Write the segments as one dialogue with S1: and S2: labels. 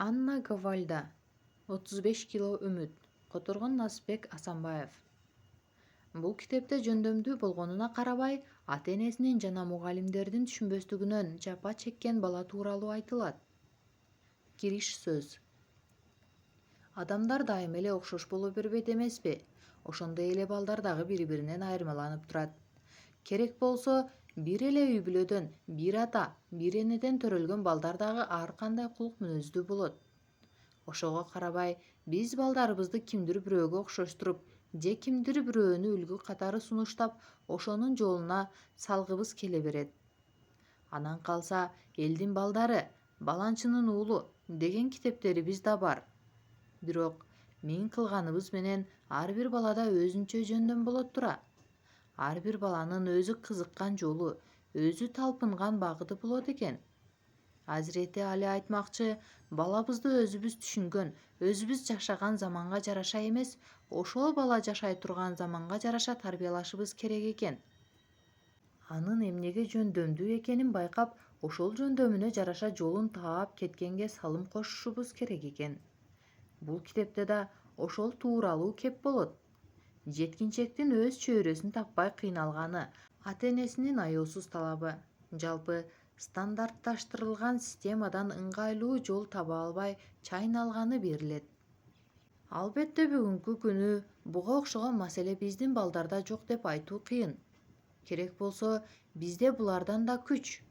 S1: Анна Гавальда, 35 кило үмүт, которгон Насипбек Асанбаев. Бул китепте жөндөмдүү болгонуна карабай, ата-энесинин жана мугалимдердин түшүнбөстүгүнөн жапа чеккен бала тууралуу айтылат. Кириш сөз. Адамдар дайыма эле окшош боло бербейт эмеспи? Ошондой эле балдар дагы бири-биринен айырмаланып турат. Керек болсо, бир эле үй-бүлөдөн, бир ата, бир энеден төрөлгөн балдар дагы ар кандай кулук мүнөздүү болот. Ошого карабай, биз балдарыбызды кимдир бирөөгө окшоштуруп, же кимдир бирөөнү үлгү катары сунуштап, ошонун жолуна салгыбыз келе берет. Анан калса, элдин балдары, баланчынын уулу деген китептерибиз да бар. Бирок мен кылганыбыз менен ар бир балада өзүнчө жөндөм болот тура. Ар бир баланын өзү кызыккан жолу, өзү талпынган багыты болот экен. Азирети Али айтмакчы, балабызды өзүбүз түшүнгөн, өзүбүз жашаган заманга жараша эмес, ошол бала жашай турган заманга жараша тарбиялашыбыз керек экен. Анын эмнеге жөндөмдүү экенин байкап, ошол жөндөмүнө жараша жолун таап кеткенге салым кошушубуз керек экен. Бул китепте да ошол тууралуу кеп болот. Жеткинчектин өз чөйрөсүн таппай кыйналганы, ата-энесинин аяосуз талабы, жалпы стандартташтырылган системадан ыңгайлуу жол таба албай чайналганы берилет. Албетте бүгүнкү күнү буга окшогон маселе биздин балдарда жок деп айтуу кыйын. Керек болсо, бизде булардан да күч.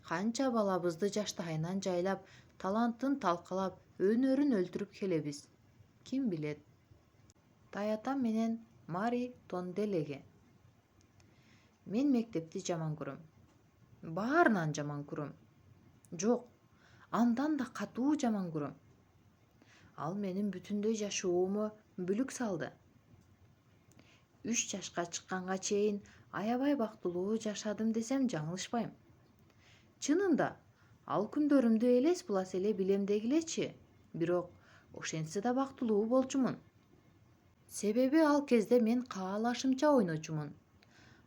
S1: Канча балабызды жаштайынан жайлап, талантын талкалап, өнөрүн өлтүрүп келебиз. Ким билет? Таятам менен Мари Тонделеге. Мен мектепти жаман көрөм. Баарынан жаман көрөм. Жок, андан да катуу жаман көрөм. Ал менин бүтүндөй жашоому бүлүк салды. 3 жашка чыкканга чейин аябай бактылуу жашадым десем жаңылышпайм. Чынында, ал күндөрүмдү элес-булас эле билем дегилечи, бирок ошентсе да бактылуу болчумун. Себеби ал кезде мен каалашымча ойночумун.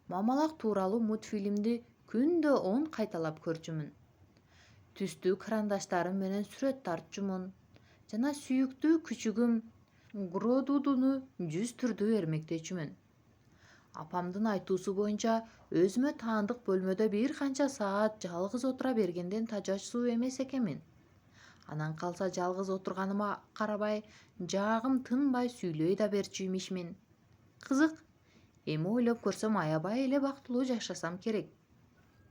S1: Мамалак тууралуу мультфильмди күндө 10 кайталап көрчүмүн. Түстүү карандаштарым менен сүрөт тартчумун. Жана сүйүктүү күчүгүм Гродудуну 100 түрдүү эрмектечүмүн. Апамдын айтуусу боюнча, өзүмө таандык бөлмөдө бир канча саат жалгыз отура бергенден тажачсуу эмес экенмин. Анан калса жалгыз отурганыма карабай, жаагым тынбай сүйлөй да берчү имишмин. Кызык, эми ойлоп көрсөм аябай эле бактылуу жашасам керек.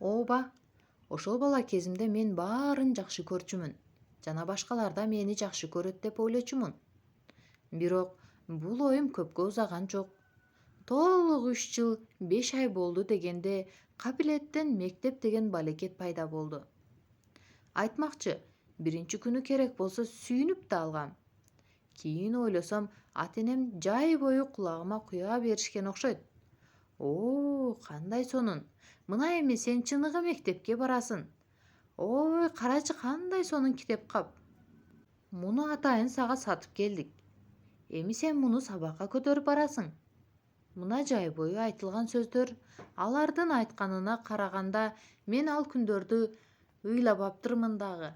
S1: Ооба, ошол бала кезимде мен баарын жакшы көрчүмүн, жана башкалар да мени жакшы көрөт деп ойлочумун. Бирок бул оюм көпкө узаган жок. Толук 3 жыл 5 ай болду дегенде кабилеттен мектеп деген балекет пайда болду. Айтмакчы, биринчи күнү керек болсо сүйүнүп да алгам. Кийин ойлосом, ата-энем жай бою кулагыма куя беришкен окшойт. О, кандай сонун. Мына эми сен чыныгы мектепке барасың. Ой, карачы кандай сонун китеп кап. Муну атайын сага сатып келдик. Эми сен муну сабакка көтөрүп барасың. Мына жай бою айтылган сөздөр, алардын айтканына караганда мен ал күндөрдү ыйлабаптырмын дагы.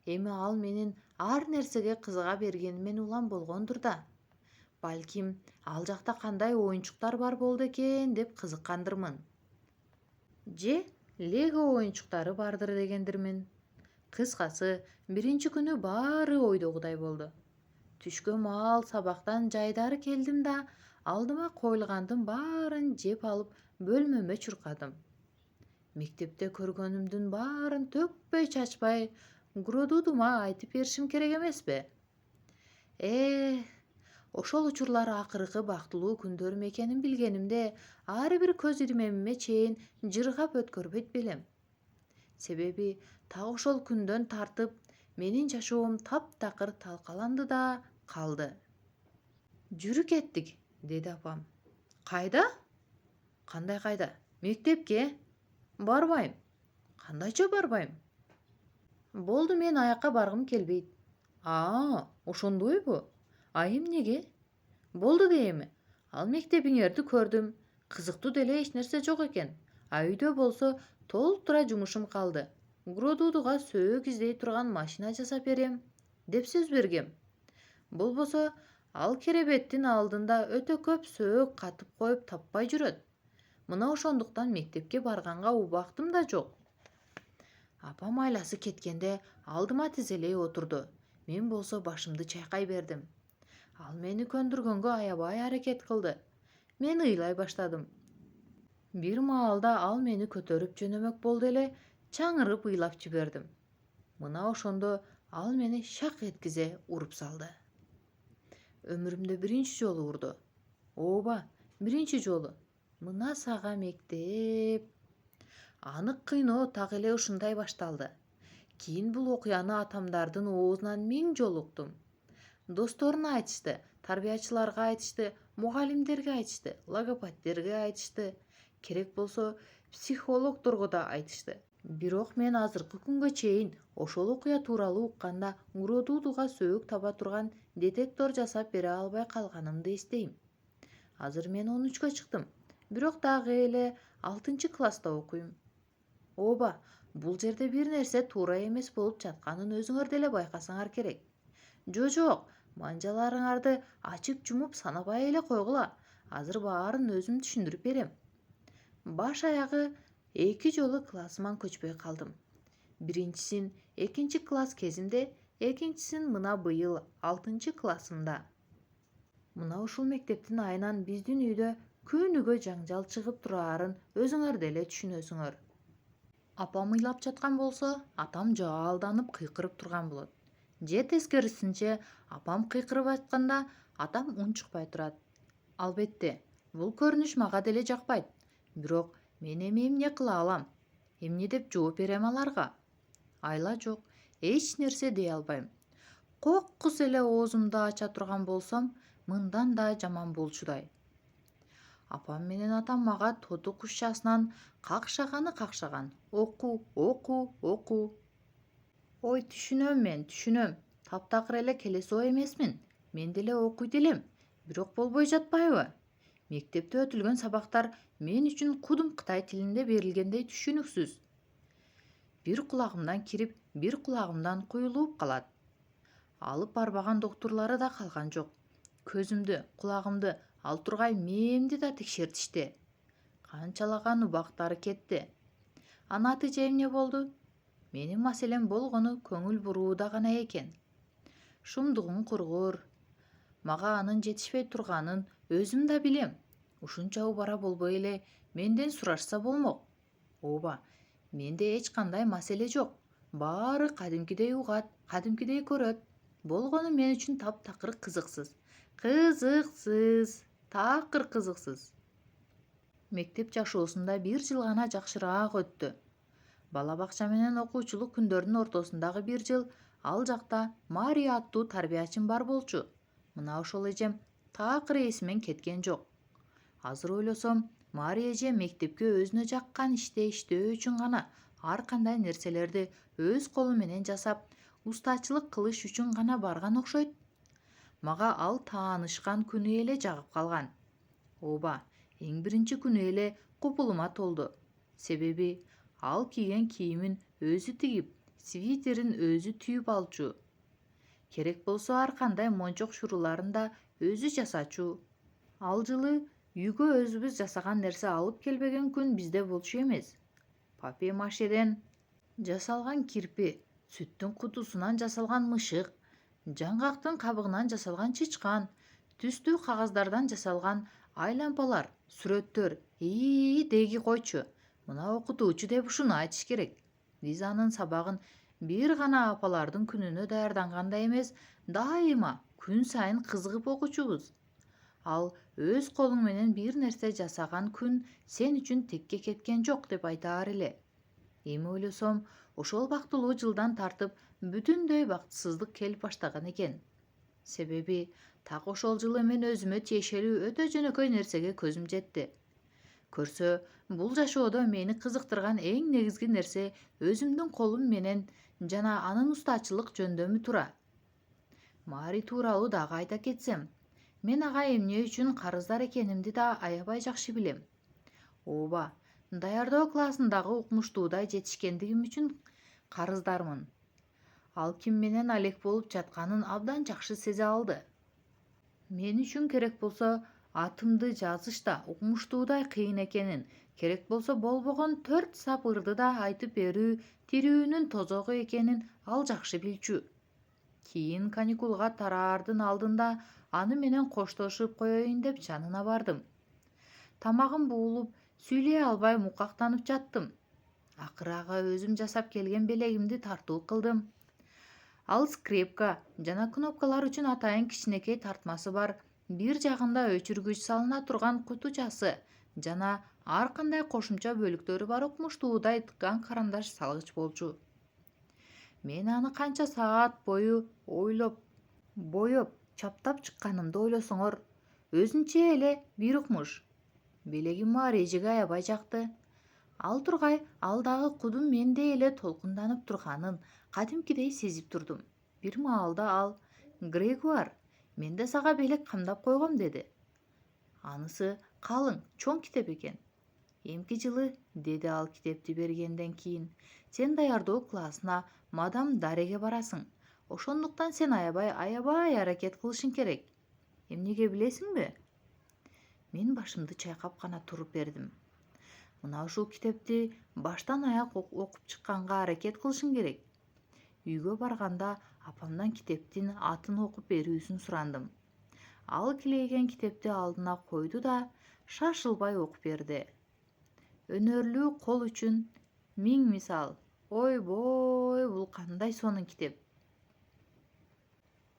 S1: Эми ал менин ар нерсеге кызыга бергенимен улам болгондур да. Балким, ал жакта кандай оюнчуктар бар болду экен деп кызыккандырмын. Же лего оюнчуктары бардыр дегендирмин. Кыскасы, биринчи күнү баары ойдогудай болду. Түшкө маал сабактан жайдары келдим да, алдыма коюлгандын баарын жеп алып бөлмөмө чуркадым. Мектепте көргөнүмдүн баарын төкпөй чачпай Гродудума айтып беришим керек эмеспи? Ошол учурлар акыркы бактылуу күндөрүм экенин билгенимде, ар бир көз ирмемиме чейин жыргап өткөрбөйт белем. Себеби так ошол күндөн тартып менин жашоом таптакыр талкаланды да калды. Жүрү кеттик, деди апам. Кайда? Кандай кайда? Мектепке? Барбайм. Кандайча барбайм? Болду, мен аякка баргым келбейт. Ошондойбу? А эмнеге? Болду дейми. Ал мектебиңерди көрдүм. Кызыктуу деле эч нерсе жок экен. А үйдө болсо толтура жумушум калды. Гродудуга сөөк издей турган машина жасап берем. деп сөз бергем. Болбосо ал керебеттин алдында өтө көп сөөк катып коюп таппай жүрөт. Мына ошондуктан мектепке барганга убактым да жок. Апам айласы кеткенде алдыма тизелей отурду. Мен болсо башымды чайкай бердим. Ал мени көндүргөнгө аябай аракет кылды. Мен ыйлай баштадым. Бир маалда ал мени көтөрүп жөнөмөк болду эле чаңырып ыйлап жибердим. Мына ошондо ал мени шак эткизе уруп салды. Өмүрүмдө биринчи жолу урду. Ооба, биринчи жолу. Мына сага мектеп. Анык кыйноо так эле ушундай башталды. Кийин бул окуяны атамдардын оозунан 1000 жолу уктум. Досторуна айтышты, тарбиячыларга айтышты, мугалимдерге айтышты, логопедтерге айтышты, керек болсо психологдорго да айтышты. Бирок мен азыркы күнгө чейин ошол окуя тууралуу укканда уродуудуга сөөк таба турган детектор жасап бере албай калганымды эстейм. Азыр мен 13кө чыктым, бирок дагы эле 6-класста окуйм. Ооба, бул жерде бир нерсе туура эмес болуп жатканын өзүңөр деле байкасаңар керек. Жок, манжаларыңарды ачып жумуп санабай эле койгула. Азыр баарын өзүм түшүндүрүп берем. Баш аягы 2 жолу классыман көчпөй калдым. Биринчисин 2-класс кезимде, экинчисин мына быйыл 6-классымда. Мына ушул мектептин айынан биздин үйдө күнүгө жаңжал чыгып турарын өзүңөр деле түшүнөсүңөр. Апам ыйлап жаткан болсо, атам жаалданып кыйкырып турган болот. Же тескерисинче, апам кыйкырып атканда атам унчукпай турат. Албетте, бул көрүнүш мага деле жакпайт. Бирок мен эми эмне кыла алам? Эмне деп жооп берем аларга? Айла жок, эч нерсе дей албайм. Коккус эле оозумду ача турган болсом, мындан да жаман болчудай. Апам менен атам мага тоту кушчасынан какшаган. Оку. Ой, түшүнөм. Таптакыр эле келесоо эмесмин. Мен деле окуйт элем. Бирок болбой жатпайбы? Мектепте өтүлгөн сабактар мен үчүн кудум Кытай тилинде берилгендей түшүнүксүз. Бир кулагымдан кирип, бир кулагымдан куюлуп калат. Алып барбаган доктурлары да калган жок. Көзүмдү, кулагымды, ал тургай мээмди да текшертишти. Канчалаган убактары кетти. Натыйжа эмне болду? Менин маселем болгону көңүл бурууда гана экен. Шумдугун кургур. Мага анын жетишпей турганын өзүм да билем. Ушунча убара болбой эле менден сурашса болмок. Ооба, менде эч кандай маселе жок. Баары кадимкидей угат, кадимкидей көрөт. Болгону мен үчүн таптакыр кызыксыз. Такыр кызыксыз. Мектеп жашоосунда 1 жыл гана жакшыраак өттү. Бала бакча менен окуучулук күндөрүнүн ортосундагы 1 жыл ал жакта Мария аттуу тарбиячым бар болчу. Мына ошол эжем такыр эсимен кеткен жок. Азыр ойлосом, Мария эже мектепке өзүнө жаккан иште иштөө үчүн гана ар кандай нерселерди өз колу менен жасап, устачылык кылыш үчүн гана барган окшойт. Мага ал таанышкан күнү эле жагып калган. Ооба, эң биринчи күнү эле купулума толду. Себеби ал кийген кийимин өзү тигип, свитерин өзү түйүп алчу. Керек болсо ар кандай мончок шуруларын да өзү жасачу. Ал жылы үйгө өзүбүз жасаган нерсе алып келбеген күн бизде болчу эмес. Папье-машеден жасалган кирпи, сүттүн кутусунан жасалган мышык, жаңгактын кабыгынан жасалган чычкан, түстүү кагаздардан жасалган айлампалар, сүрөттөр. Деги койчу. Мына окутуучу деп ушуну айтыш керек. Биз анын сабагын бир гана апалардын күнүнө даярдангандай эмес, дайыма күн сайын кызыгып окучубуз. Ал өз колуң менен бир нерсе жасаган күн сен үчүн текке кеткен жок деп айтаар эле. Эми ойлосом, ошол бактылуу жылдан тартып бүтүндөй бактысыздык келип баштаган экен. Себеби так ошол жылы мен өзүмө тиешелүү өтө жөнөкөй нерсеге көзүм жетти. Көрсө, бул жашоодо мени кызыктырган эң негизги нерсе өзүмдүн колум менен жана анын устачылык жөндөмү тура. Мари тууралуу дагы айта кетсем, мен ага эмне үчүн карыздар экенимди да аябай жакшы билем. Ооба, даярдоо классындагы укмуштуудай жетишкендигим үчүн карыздармын. Ал ким менен алек болуп жатканын абдан жакшы сезе алды. Мен үчүн керек болсо атымды жазыш да укмуштуудай кыйын экенин, керек болсо болбогон 4 сап ырды да айтып берүү тирүүнүн тозогу экенин ал жакшы билчү. Кийин каникулга тараардын алдында аны менен коштошуп коеюн деп жанына бардым. Тамагым буулуп, сүйлөй албай мукактанып жаттым. Акыры ага өзүм жасап келген белегимди тартуу кылдым. Ал скрепка жана кнопкалар үчүн атайын кичинекей тартмасы бар, бир жагында өчүргүч салына турган кутучасы жана ар кандай кошумча бөлүктөрү бар укмуштуудай тыккан карандаш салгыч болчу. Мен аны канча саат бою боеп, чаптап чыкканымды ойлосоңор, өзүнчө эле бир укмуш. Белегим мага режеги аябай жакты. Ал тургай ал дагы кудум мендей эле толкунданып турганын кадимкидей сезип турдум. Бир маалда ал: «Грегуар, мен да сага белек камдап койгом» деди. Анысы калың, чоң китеп экен. «Эмки жылы», — деди ал китепти бергенден кийин, «сен даярдоо классына мадам Дареге барасың. Ошондуктан сен аябай аракет кылышың керек. Эмнеге билесиңби?» Мен башымды чайкап гана туруп бердим. «Мына ушул китепти баштан аяк окуп чыкканга аракет кылышың керек». Үйгө барганда апамдан китептин атын окуп берүүсүн сурандым. Ал килейген китепти алдына койду да шашылбай окуп берди. «Өнөрлүү кол үчүн 1000 мисал». Ойбой, бул кандай сонун китеп.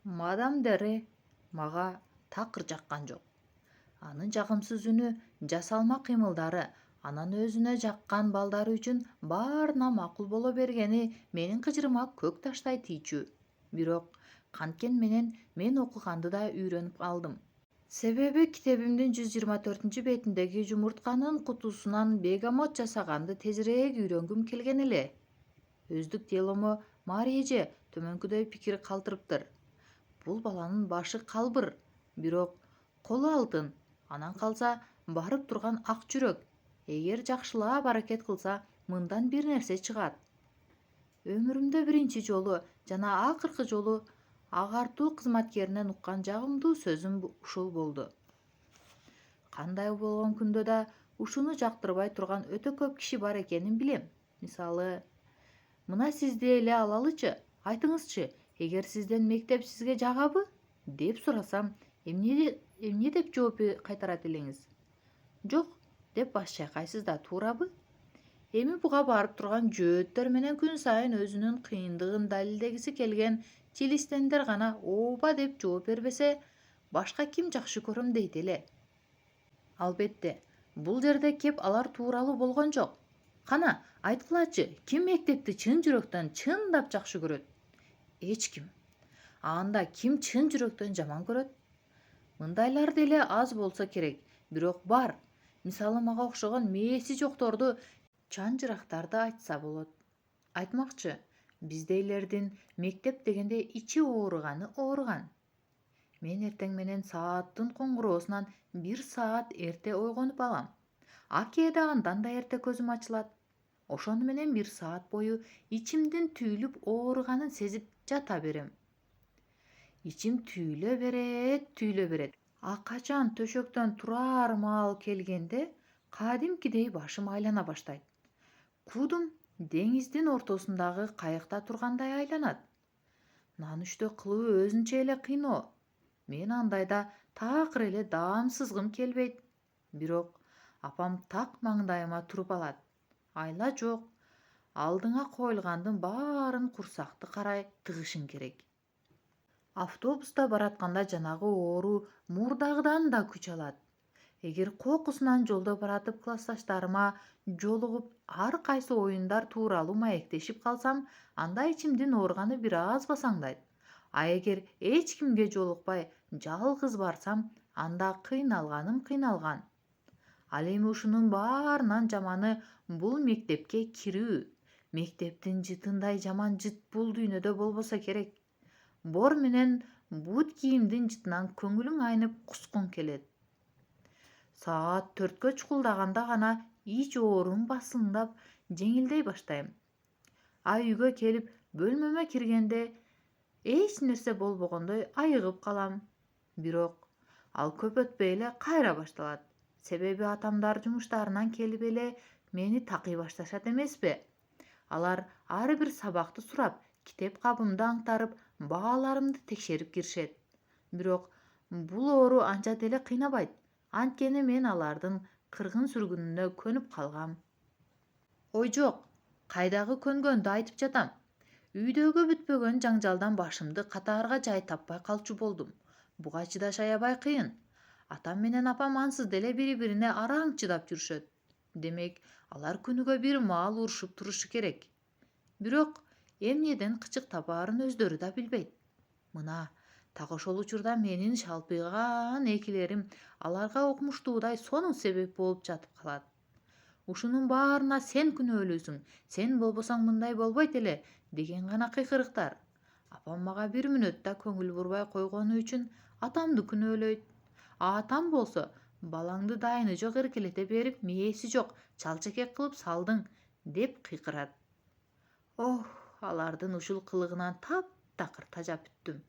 S1: Мадам Дере мага такыр жаккан жок. Анын жагымсыз үнү, жасалма кыймылдары, анан өзүнө жаккан балдары үчүн баарына макул боло бергени менин кыжырыма көк таштай тийчү. Бирок канткен менен мен окуганды да үйрөнүп алдым. Себеби китебимдин 124 бетиндеги жумуртканын кутусунан бегамот жасаганды тезирээк үйрөнгүм келген эле. Өздүк деломо Мариеже төмөнкүдөй пикир калтырыптыр. Бул баланын башы калбыр, бирок колу алтын. Анан калса барып турган ак жүрөк. Эгер жакшылап аракет кылса, мындан бир нерсе чыгат. Өмүрүмдө биринчи жолу жана акыркы жолу агартуу кызматкеринен уккан жагымдуу сөзүм ушул болду. Кандай болгон күндө да ушуну жактырбай турган өтө көп киши бар экенин билем. Мисалы, мына сизди эле алалычы, айтыңызчы, эгер сизден мектеп сизге жагабы? Деп сурасам, эмне деп жооп кайтарат элеңиз? Жок, деп баш чайкайсыз да, туурабы? Эми буга барып турган жөөттөр менен күн сайын өзүнүн кыйындыгын далилдегиси келген чилистендер гана ооба деп жооп бербесе, башка ким жакшы көрөм дейт эле. Албетте, бул жерде кеп алар тууралуу болгон жок. Кана, айткылачы, ким мектепти чын жүрөктөн чындап жакшы көрөт? Эч ким. Анда ким чын жүрөктөн жаман көрөт? Мындайлар деле аз болсо керек, бирок бар. Мисалы, мага окшогон мээси жокторду, чанжырактарды айтса болот. Айтмакчы, биздейлердин мектеп дегенде ичи ооруган. Мен эртең менен сааттын коңгуроосунан 1 саат эрте ойгонуп алам. А кээде андан да эрте көзүм ачылат. Ошону менен 1 саат бою ичимдин түйүлүп ооруганын сезип жата берем. Ичим түйүлө берет. А качан төшөктөн турар маал келгенде, кадимкидей башым айлана баштайт. Кудум деңиздин ортосундагы кайыкта тургандай айланат. Нанүштө кылуу өзүнчө эле кыйноо. Мен андайда такыр эле даам сызгым келбейт. Бирок апам так маңдайыма туруп алат. Айла жок, алдыңа коюлгандын баарын курсакты карай тыгышың керек. Автобуста баратканда жанагы оору мурдагыдан да күч алат. Эгер кокусунан жолдо баратып классташтарыма жолугуп ар кайсы оюндар тууралуу маектешип калсам, анда ичимдин ооруганы бир аз басаңдайт. А эгер эч кимге жолукпай жалгыз барсам, анда кыйналган. Ал эми ушунун баарынан жаманы бул мектепке кирүү. Мектептин жытындай жаман жыт бул дүйнөдө болбосо керек. Бор менен бут кийимдин жытынан көңүлүң айнып кускуң келет. Саат 4кө чукулдаганда гана ич оорум басылыңдап жеңилдей баштайм. А үйгө келип Бөлмөмө киргенде эч нерсе болбогондой айыгып калам. Бирок ал көп өтпөй эле кайра башталат. Себеби атамдар жумуштарынан келип эле мени такый башташат эмеспи. Алар ар бир сабакты сурап, китеп кабымды аңтарып, бааларымды текшерип киришет. Бирок бул оору анча деле кыйнабайт. Анткени мен алардын кыргын сүргүнүнө көнүп калгам. Ой жок, кайдагы көнгөндү айтып жатам. Үйдөгү бүтпөгөн жаңжалдан башымды катаарга жай таппай калчу болдум. Буга чыдаш аябай кыйын. Атам менен апам ансыз деле бири-бирине араң чыдап жүрүшөт. Демек, алар күнүгө бир маал урушуп турушу керек. Бирок эмнеден кычыктабаарын өздөрү да билбейт. Мына, так ошол учурда менин шалпыйган экилерим аларга укмуштуудай сонун себеп болуп жатып калат. Ушунун баарына сен күнөөлүүсүң, сен болбосоң мындай болбойт эле деген гана кыйкырыктар. Апам мага бир мүнөт да көңүл бурбай койгону үчүн атамды күнөөлөйт. Атам болсо, балаңды дайыны жок эркелете берип, мээси жок чалчекек кылып салдың деп кыйкырат. Ох, алардын ушул кылыгынан таптакыр тажап бүттүм.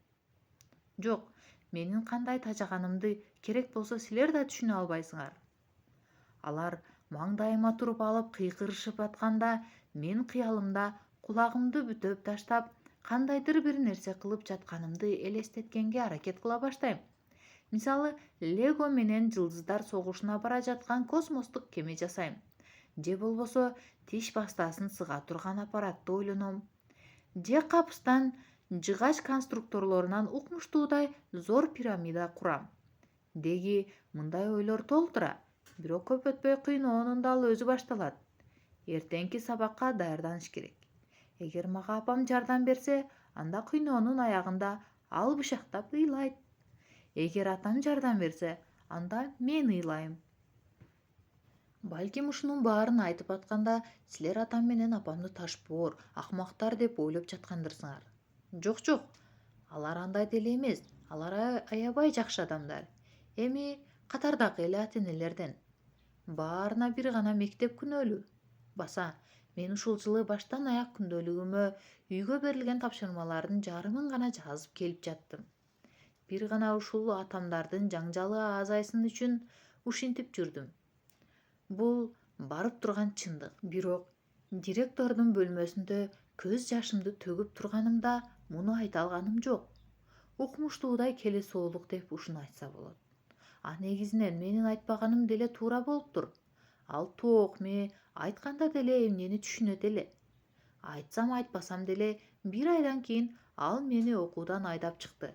S1: Жок, менин кандай тажаганымды керек болсо силер да түшүнө албайсыңар. Алар маңдайыма туруп алып кыйкырышып атканда, мен кыялымда кулагымды бүтөп таштап, кандайдыр бир нерсе кылып жатканымды элестеткенге аракет кыла баштайм. Мисалы, лего менен жылдыздар согушуна бара жаткан космостук кеме жасайм. Же болбосо тиш пастасын сыга турган аппаратты ойлоном. Же капыстан жыгач конструкторлорунан укмуштуудай зор пирамида курам. Деги мындай ойлор толтура, бирок көп өтпөй кыйноонун дал өзү башталат. Эртеңки сабакка даярданыш керек. Эгер мага апам жардам берсе, анда кыйноонун аягында ал бышактап ыйлайт. Эгер атам жардам берсе, анда мен ыйлайм. Балким ушунун баарын айтып атканда, силер атам менен апамды ташпоор, акмактар деп ойлоп жаткандырсыңар. Жок, алар андай деле эмес. Алар аябай жакшы адамдар. Эми катардагы эле ата-энелерден. Баарына бир гана мектеп күнөөлүү. Баса, мен ушул жылы баштан аяк күндөлүгүмө үйгө берилген тапшырмалардын жарымын гана жазып келип жаттым. Бир гана ушул атамдардын жаңжалы азайсын үчүн ушинтип жүрдүм. Бул барып турган чындык. Бирок директордун бөлмөсүндө көз жашымды төгүп турганымда муну айта алганым жок. Укмуштуудай келе соолук деп ушуну айтса болот. Негизинен менин айтпаганым деле туура болуптур. Ал тоокме айтканда деле эмнени түшүнөт эле. Айтсам айтпасам деле бир айдан кийин ал мени окуудан айдап чыкты.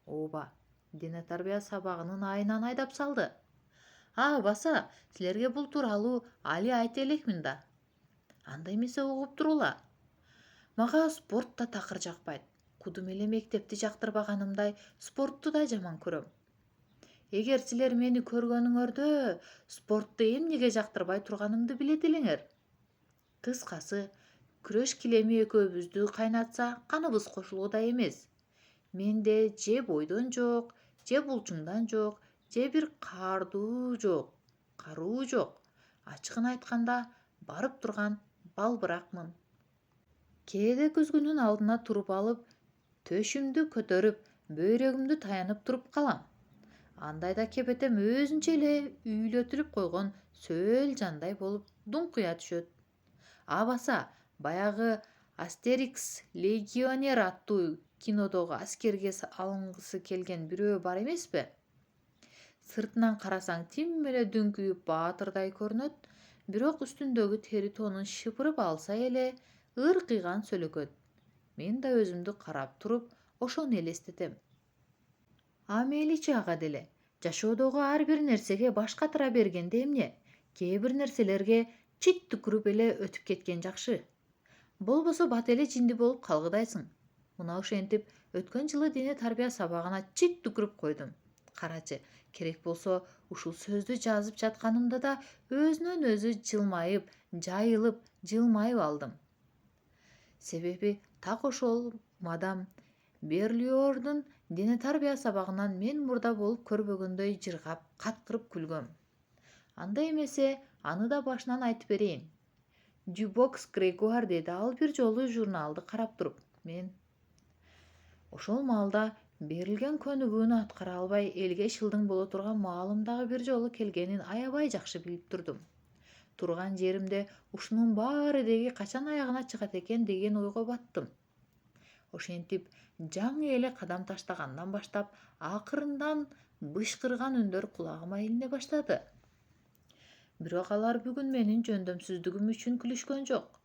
S1: Ооба, дене тарбия сабагынын айынан айдап салды. Баса, силерге бул тууралуу али айта элекмин да. Анда эмесе угуп турула. Мага спорт да такыр жакпайт. Кудум эле мектепти жактырбаганымдай спортту да жаман көрөм. Эгер силер мени көргөнүңөрдө спортту эмнеге жактырбай турганымды билет элеңер. Кыскасы, күрөш килеми экөөбүздү кайнатса, каныбыз кошулууда эмес. Менде же бойдон жок, же булчуңдан жок, же бир каруу жок. Ачыгын айтканда, барып турган балбыракмын. Кээде күзгүнүн алдына туруп алып, төшүмдү көтөрүп, бөйрөгүмдү таянып туруп калам. Андайда кепетем өзүнчө эле үйлөтүлүп койгон сөл жандай болуп дуңкуя түшөт. Баса, баягы Астерикс легионер аттуу кинодогу аскерге алынгысы келген бирөө бар эмеспи? Сыртынан карасаң тим эле дүңкүйүп баатырдай көрүнөт, бирок үстүндөгү тери тонун шыпырып алса эле ыркыйган сөлөкөт. Мен да өзүмдү карап туруп ошону элестетем. Мейличи ага деле. Жашоодогу ар бир нерсеге баш катыра бергенде эмне? Кээ бир нерселерге чит түкүрүп эле өтүп кеткен жакшы. Болбосо бат эле жинди болуп калгыдайсың. Мына ошентип өткөн жылы дене тарбия сабагына чит түкүрүп койдум. Карачы, керек болсо ушул сөздү жазып жатканымда да өзүнөн өзү жылмайып, жайылып, жылмайып алдым. Себеби так ошол мадам Берлиордун дене тарбия сабагынан мен мурда болуп көрбөгөндөй жыргап, каткырып күлгөм. Анда эмесе, аны да башынан айтып берейин. Дюбокс Грегуар, деди ал бир жолу журналды карап туруп. Мен ошол маалда берилген көнүгүүнү аткара албай элге шылдың боло турган маалым дагы бир жолу келгенин аябай жакшы билип турдум. Турган жеримде ушунун баары деги качан аягына чыгат экен деген ойго баттым. Ошентип жаңы эле кадам таштагандан баштап акырындан бышкырган үндөр кулагыма илине баштады. Бирок алар бүгүн менин жөндөмсүздүгүм үчүн күлүшкөн жок.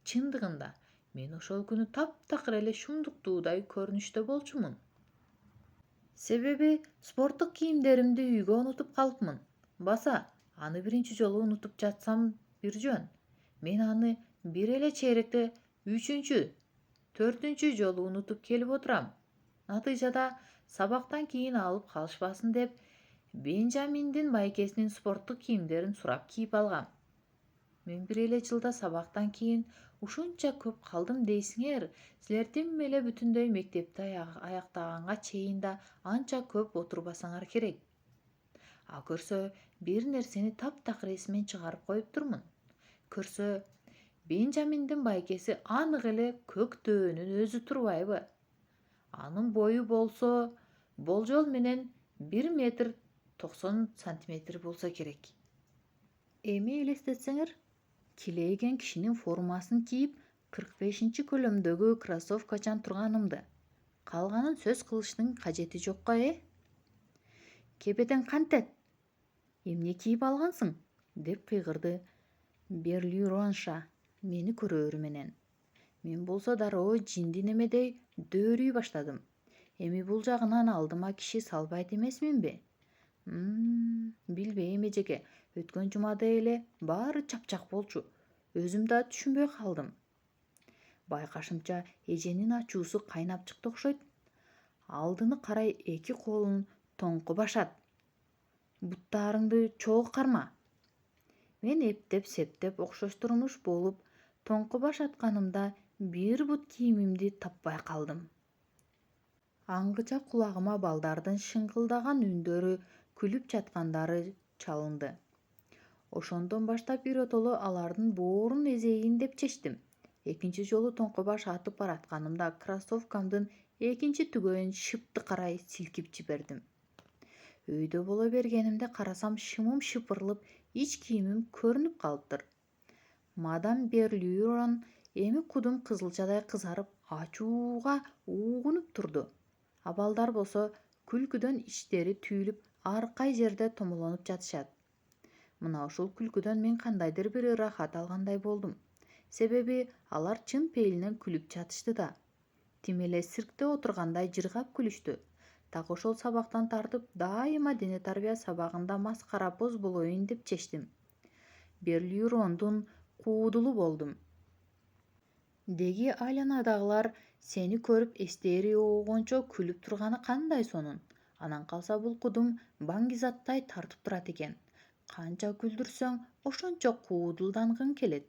S1: Чындыгында мен ошол күнү таптакыр эле шумдуктуудай көрүнүштө болчумун. Себеби спорттук кийимдеримди үйгө унутуп калыпмын. Баса, аны биринчи жолу унутуп жатсам бир жөн. Мен аны бир эле чейректе үчүнчү, төртүнчү жолу унутуп келип отурам. Натыйжада сабактан кийин алып калышпасын деп Бенжаминдин байкесинин спорттук кийимдерин сурап кийип алгам. Мен бир эле жылда сабактан кийин ушунча көп калдым дейсиңер, силер тим эле бүтүндөй мектепти аяктаганга чейин да анча көп отурбасаңар керек. А көрсө, бир нерсени таптакыр эсимен чыгарып коюптурмун. Көрсө, Бенжаминдин байкеси анык эле көк дөөнүн өзү турбайбы? Анын бою болсо, болжол менен 1,90 м болсо керек. Эми элестетсеңер, килейген кишинин формасын кийип 45 көлөмдөгү кроссовкачан турганымды. Калганын сөз кылыштын кажети жокко, Кепеден кантет? Эмне кийип алгансың? Деп кыйгырды Берлюронша мени көрөөрү менен. Мен болсо дароо жинди немедей дөөрүй баштадым. Эми бул жагынан алдыма киши салбайт эмесминби? Билбейм эжеке, өткөн жумада эле баары чапчак болчу. Өзүм да түшүнбөй калдым. Байкашымча эженин ачуусу кайнап чыкты окшойт. Алдыны карай эки колун тоңку башат. Буттарыңды чогуу карма. Мен эптеп-септеп окшоштурмуш болуп тоңку башатканымда бир бут кийимимди таппай калдым. Аңгыча кулагыма балдардын шыңкылдаган үндөрү, күлүп жаткандары чалынды. Ошондон баштап биротоло алардын боорун эзейин деп чечтим. Экинчи жолу тоңку баш атып баратканымда кроссовкамдын экинчи түгөйүн шыпты карай силкип жибердим. Өйдө боло бергенимде карасам шымым шыпырылып, ич кийимим көрүнүп калыптыр. Мадам Берлюрон эми кудум кызылчадай кызарып, ачууга угунуп турду. А балдар болсо күлкүдөн иштери түйүлүп, аркай жерде томолонуп жатышат. Мына ушул күлкүдөн мен кандайдыр бир ырахат алгандай болдум. Себеби алар чын пейилинен күлүп жатышты да. Тим эле циркте отургандай жыргап күлүштү. Так ошол сабактан тартып, дайыма дене тарбия сабагында маскарапоз болоюн деп чечтим. Берлюрондун куудулу болдум. Деги айланадагылар сени көрүп эстери оогончо күлүп турганы кандай сонун. Анан калса бул кудум баңгизаттай тартып турат экен. Канча күлдүрсөң, ошончо куудулдангың келет.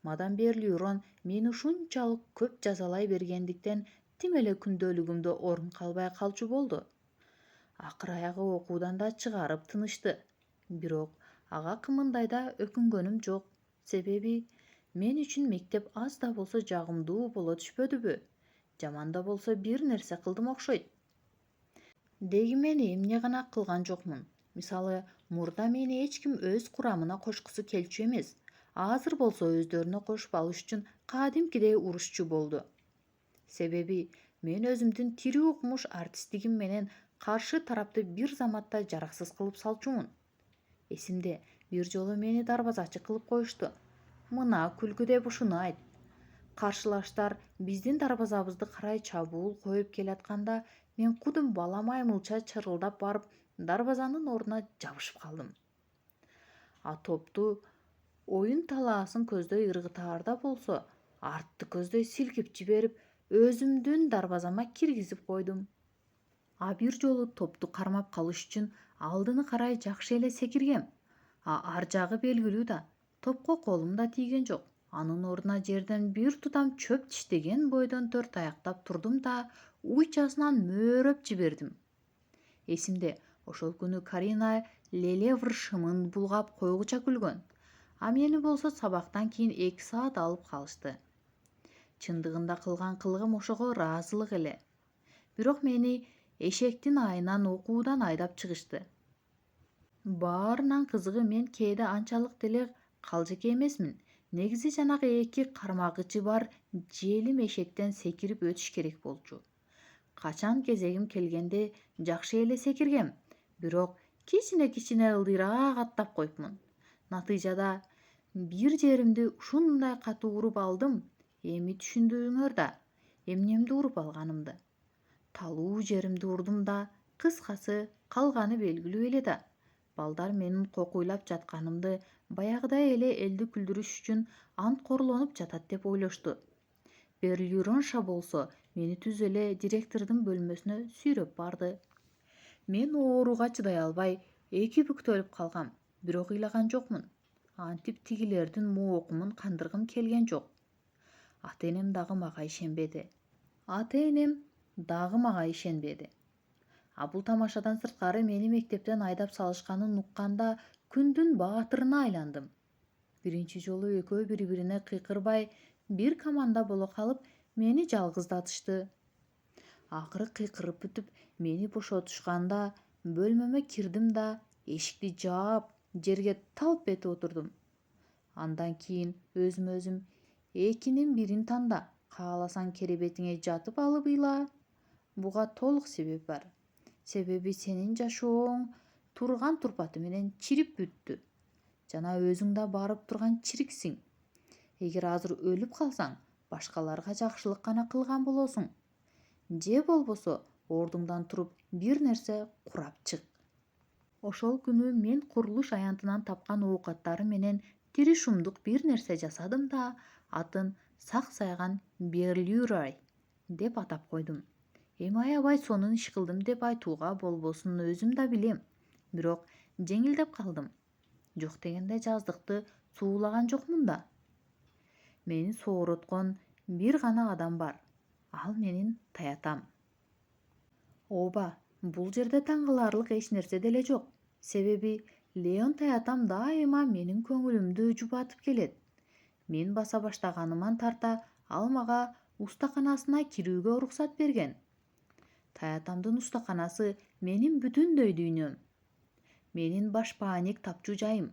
S1: Мадам Берлюрон мени ушунчалык көп жазалай бергендиктен тим эле күндөлүгүмдө орун калбай калчу болду. Акыр аягы окуудан да чыгарып тынышты. Бирок ага кымындайда өкүнгөнүм жок. Себеби мен үчүн мектеп аз да болсо жагымдуу боло түшпөдүбү? Жаман да болсо бир нерсе кылдым окшойт. Деги мен эмне гана кылган жокмун. Мисалы, мурда мени эч ким өз курамына кошкусу келчү эмес. Азыр болсо өздөрүнө кошуп алыш үчүн кадимкидей урушчу болду. Себеби мен өзүмдүн тирүү укмуш артисттигим менен каршы тарапты бир заматта жараксыз кылып салчумун. Эсимде, бир жолу мени дарбазачы кылып коюшту. Мына күлкү деп ушуну айт. Каршылаштар биздин дарбазабызды карай чабуул коюп келатканда, мен кудум бала маймылча чырылдап барып, дарбазанын ордуна жабышып калдым. А топту оюн талаасын көздөй ыргытаарда болсо, артты көздөй силкип жиберип, өзүмдүн дарбазама киргизип койдум. А бир жолу топту кармап калыш үчүн алдыны карай жакшы эле секиргем. Ар жагы белгилүү да, топко колум да тийген жок. Анын ордуна жерден бир тутам чөп тиштеген бойдон төрт аяктап турдум да уйчасынан мөөрөп жибердим. Эсимде, ошол күнү Карина Лелевр шымын булгап койгуча күлгөн. А мени болсо сабактан кийин 2 саат алып калышты. Чындыгында кылган кылыгым ошого ыраазылык эле. Бирок мени эшектин айынан окуудан айдап чыгышты. Баарынан кызыгы мен кээде анчалык деле калжеке эмесмин. Негизи жанагы эки кармагычы бар желим эшектен секирип өтүш керек болчу. Качан кезегим келгенде жакшы эле секиргем, бирок кичине ылдыйраак аттап коюпмун. Натыйжада бир жеримди ушундай катуу уруп алдым. Эми түшүндүңөр да, эмнемди уруп алганымды. Талуу жеримди урдум да, кыскасы калганы белгилүү эле да. Балдар менин кокуйлап жатканымды баягыдай эле элди күлдүрүш үчүн анткорлонуп жатат деп ойлошту. Берлюронша болсо мени түз эле директордун бөлмөсүнө сүйрөп барды. Мен ооруга чыдай албай эки бүктөлүп калгам, бирок ыйлаган жокмун. Антип тигилердин моокумун кандыргым келген жок. Ата-энем дагы мага ишенбеди. А бул тамашадан сырткары мени мектептен айдап салышканын укканда күндүн баатырына айландым. Биринчи жолу экөө бири-бирине кыйкырбай бир команда боло калып мени жалгыздатышты. Акыры кыйкырып бүтүп мени бошотушканда бөлмөмө кирдим да эшикти жаап жерге талп этип отурдум. Андан кийин өзүм экинин бирин танда, кааласаң керебетиңе жатып алып ыйла. Буга толук себеп бар. Себеби сенин жашооң турган турпаты менен чирип бүттү. Жана өзүң да барып турган чириксиң. Эгер азыр өлүп калсаң, башкаларга жакшылык гана кылган болосуң. Же болбосо ордуңдан туруп бир нерсе курап чык. Ошол күнү мен курулуш аянтынан тапкан оокаттары менен тири шумдук бир нерсе жасадым да, атын сак сайган Берлюрай деп атап койдум. Эми аябай сонун иш кылдым деп айтууга болбосун өзүм да билем, бирок жеңилдеп калдым. Жок дегенде жаздыкты суулаган жокмун да. Мени соороткон бир гана адам бар. Ал менин таятам. Ооба, бул жерде таң каларлык эч нерсе деле жок. Себеби Леон таятам дайыма менин көңүлүмдү жубатып келет. Мен баса баштаганыман тарта ал мага устаканасына кирүүгө уруксат берген. Таятамдын устаканасы менин бүтүндөй дүйнөм. Менин башпааник тапчу жайым.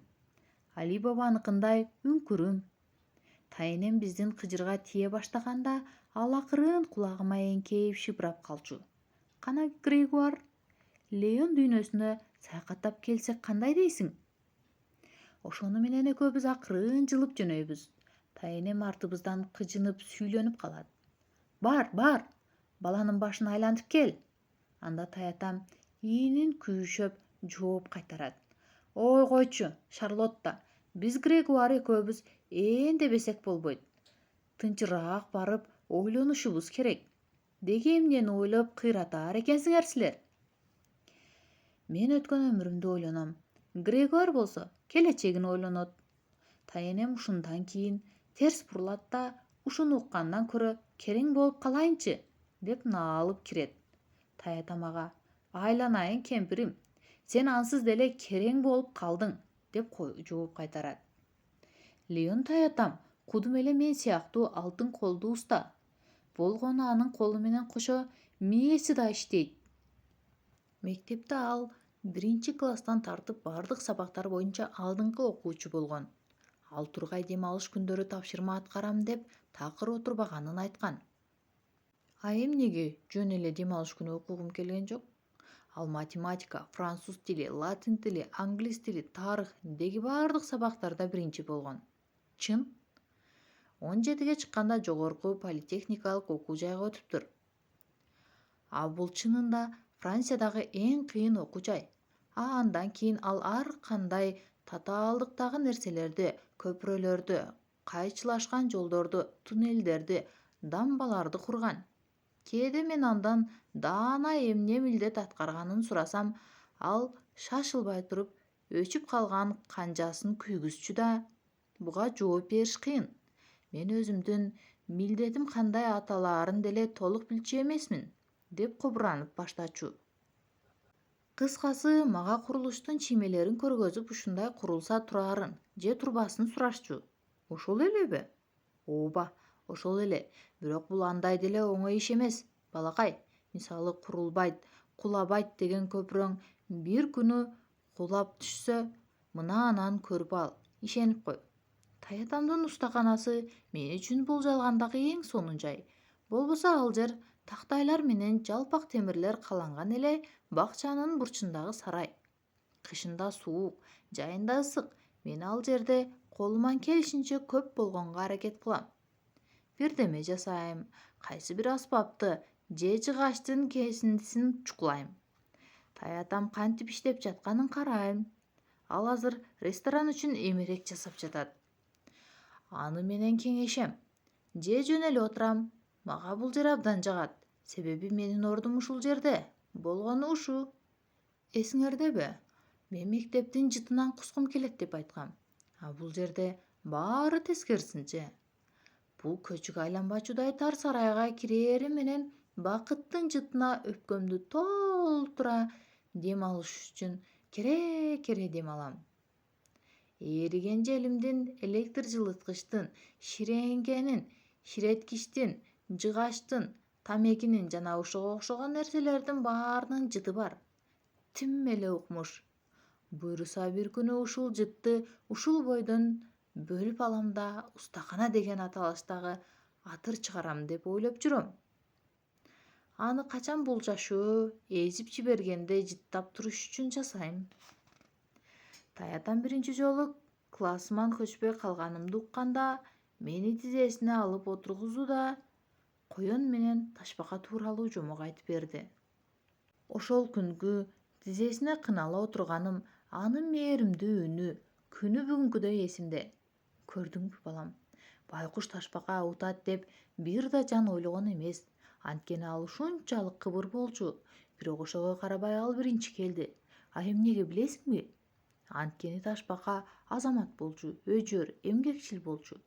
S1: Али Бабаныкындай үңкүрүм. Тайенем биздин кыжырга тие баштаганда ал акырын кулагыма эңкейип шыпырап калчу. Кана Грегуар, Леон дүйнөсүнө саякаттап келсек кандай дейсиң? Ошону менен экөөбүз акырын жылып жөнөйбүз. Тайенем артыбыздан кыжынып сүйлөнүп калат. Бар, баланын башын айлантып кел. Анда таятам ийнин күйшөп жооп кайтарат. Ой койчу, Шарлотта, биз Грегуар экөөбүз дебесек болбойт. Тынчыраак барып ойлонушубуз керек. Деги эмнени ойлоп кыйратаар экенсиңер силер? Мен өткөн өмүрүмдү ойлоном. Грегуар болсо келечегин ойлонот. Тайенем ушундан кийин терс бурулат да, ушуну уккандан көрө керең болуп калайынчы деп наалып кирет. Таятам ага, айланайын кемпирим, сен ансыз деле керең болуп калдың деп жооп кайтарат. Леон таятам кудум эле мен сыяктуу алтын колдуу уста. Болгону анын колу менен кошо мээси да иштейт. Мектепте ал 1-класстан тартып бардык сабактар боюнча алдыңкы окуучу болгон. Ал тургай дем алыш күндөрү тапшырма аткарам деп такыр отурбаганын айткан. А эмнеге жөн эле дем алыш күнү окугум келген жок? Ал математика, француз тили, латин тили, англис тили, тарых деги бардык сабактарда биринчи болгон. Чын? 17ге чыкканда жогорку политехникалык окуу жайга өтүптүр. А бул чынында Франциядагы эң кыйын окуу жай. Андан кийин ал ар кандай татаалдыктагы нерселерди, көпүрөлөрдү, кайчылашкан жолдорду, туннелдерди, дамбаларды курган. Кээде мен андан даана эмне милдет аткарганын сурасам, ал шашылбай туруп өчүп калган канжасын күйгүзчү да. Буга жооп бериш кыйын. Мен өзүмдүн милдетим кандай аталаарын деле толук билчү эмесмин деп кубуранып баштачу. Кыскасы, мага курулуштун чиймелерин көргөзүп ушундай курулса турарын же турбасын сурашчу. Ошол элеби? Ооба, Ошол эле, бирок бул андай деле оңой иш эмес, балакай. Мисалы кулабайт деген көпүрөң бир күнү кулап түшсө, мына анан көрүп ал, ишенип кой. Таятамдын устаканасы мен үчүн бул жалгандагы эң сонун жай. Болбосо ал жер тактайлар менен жалпак темирлер каланган эле бакчанын бурчундагы сарай. Кышында суук, жайында ысык. Мен ал жерде колуман келишинче көп болгонго аракет кылам. Бирдеме жасайм, кайсы бир аспапты же жыгачтын кесиндисин чукулайм. Таятам кантип иштеп жатканын карайм. Ал азыр ресторан үчүн эмерек жасап жатат. Аны менен кеңешем. Же жөн эле отурам. Мага бул жер абдан жагат. Себеби менин ордум ушул жерде. Болгону ушу. Эсиңердеби? Мен мектептин жытынан кускум келет деп айткам. А бул жерде баары тескерисинче. Бул көчүк айланбачудай тар сарайга кирери менен бакыттын жытына өпкөмдү толтура дем алыш үчүн кере дем алам. Ээриген желимдин, электр жылыткычтын, ширенгенин, ширеткичтин, жыгачтын, тамекинин жана ушуга окшогон нерселердин баарынын жыты бар. Тим эле укмуш. Буйруса бир күнү ушул жытты ушул бойдон бөлүп алам да устакана деген аталыштагы атыр чыгарам деп ойлоп жүрөм. Аны качан бул жашоо эзип жибергенде жыттап туруш үчүн жасайм. Таятам биринчи жолу классыман көчпөй калганымды укканда мени тизесине алып отургузду да коен менен ташбака тууралуу жомок айтып берди. Ошол күнгү тизесине кынала отурганым, анын мээримдүү үнү күнү бүгүнкүдөй эсимде. Көрдүңбү балам, байкуш ташбака утат деп бир да жан ойлогон эмес. Анткени ал ушунчалык кыбыр болчу. Бирок ошого карабай ал биринчи келди. А эмнеге билесиңби? Анткени ташбака азамат болчу, өжөр, эмгекчил болчу.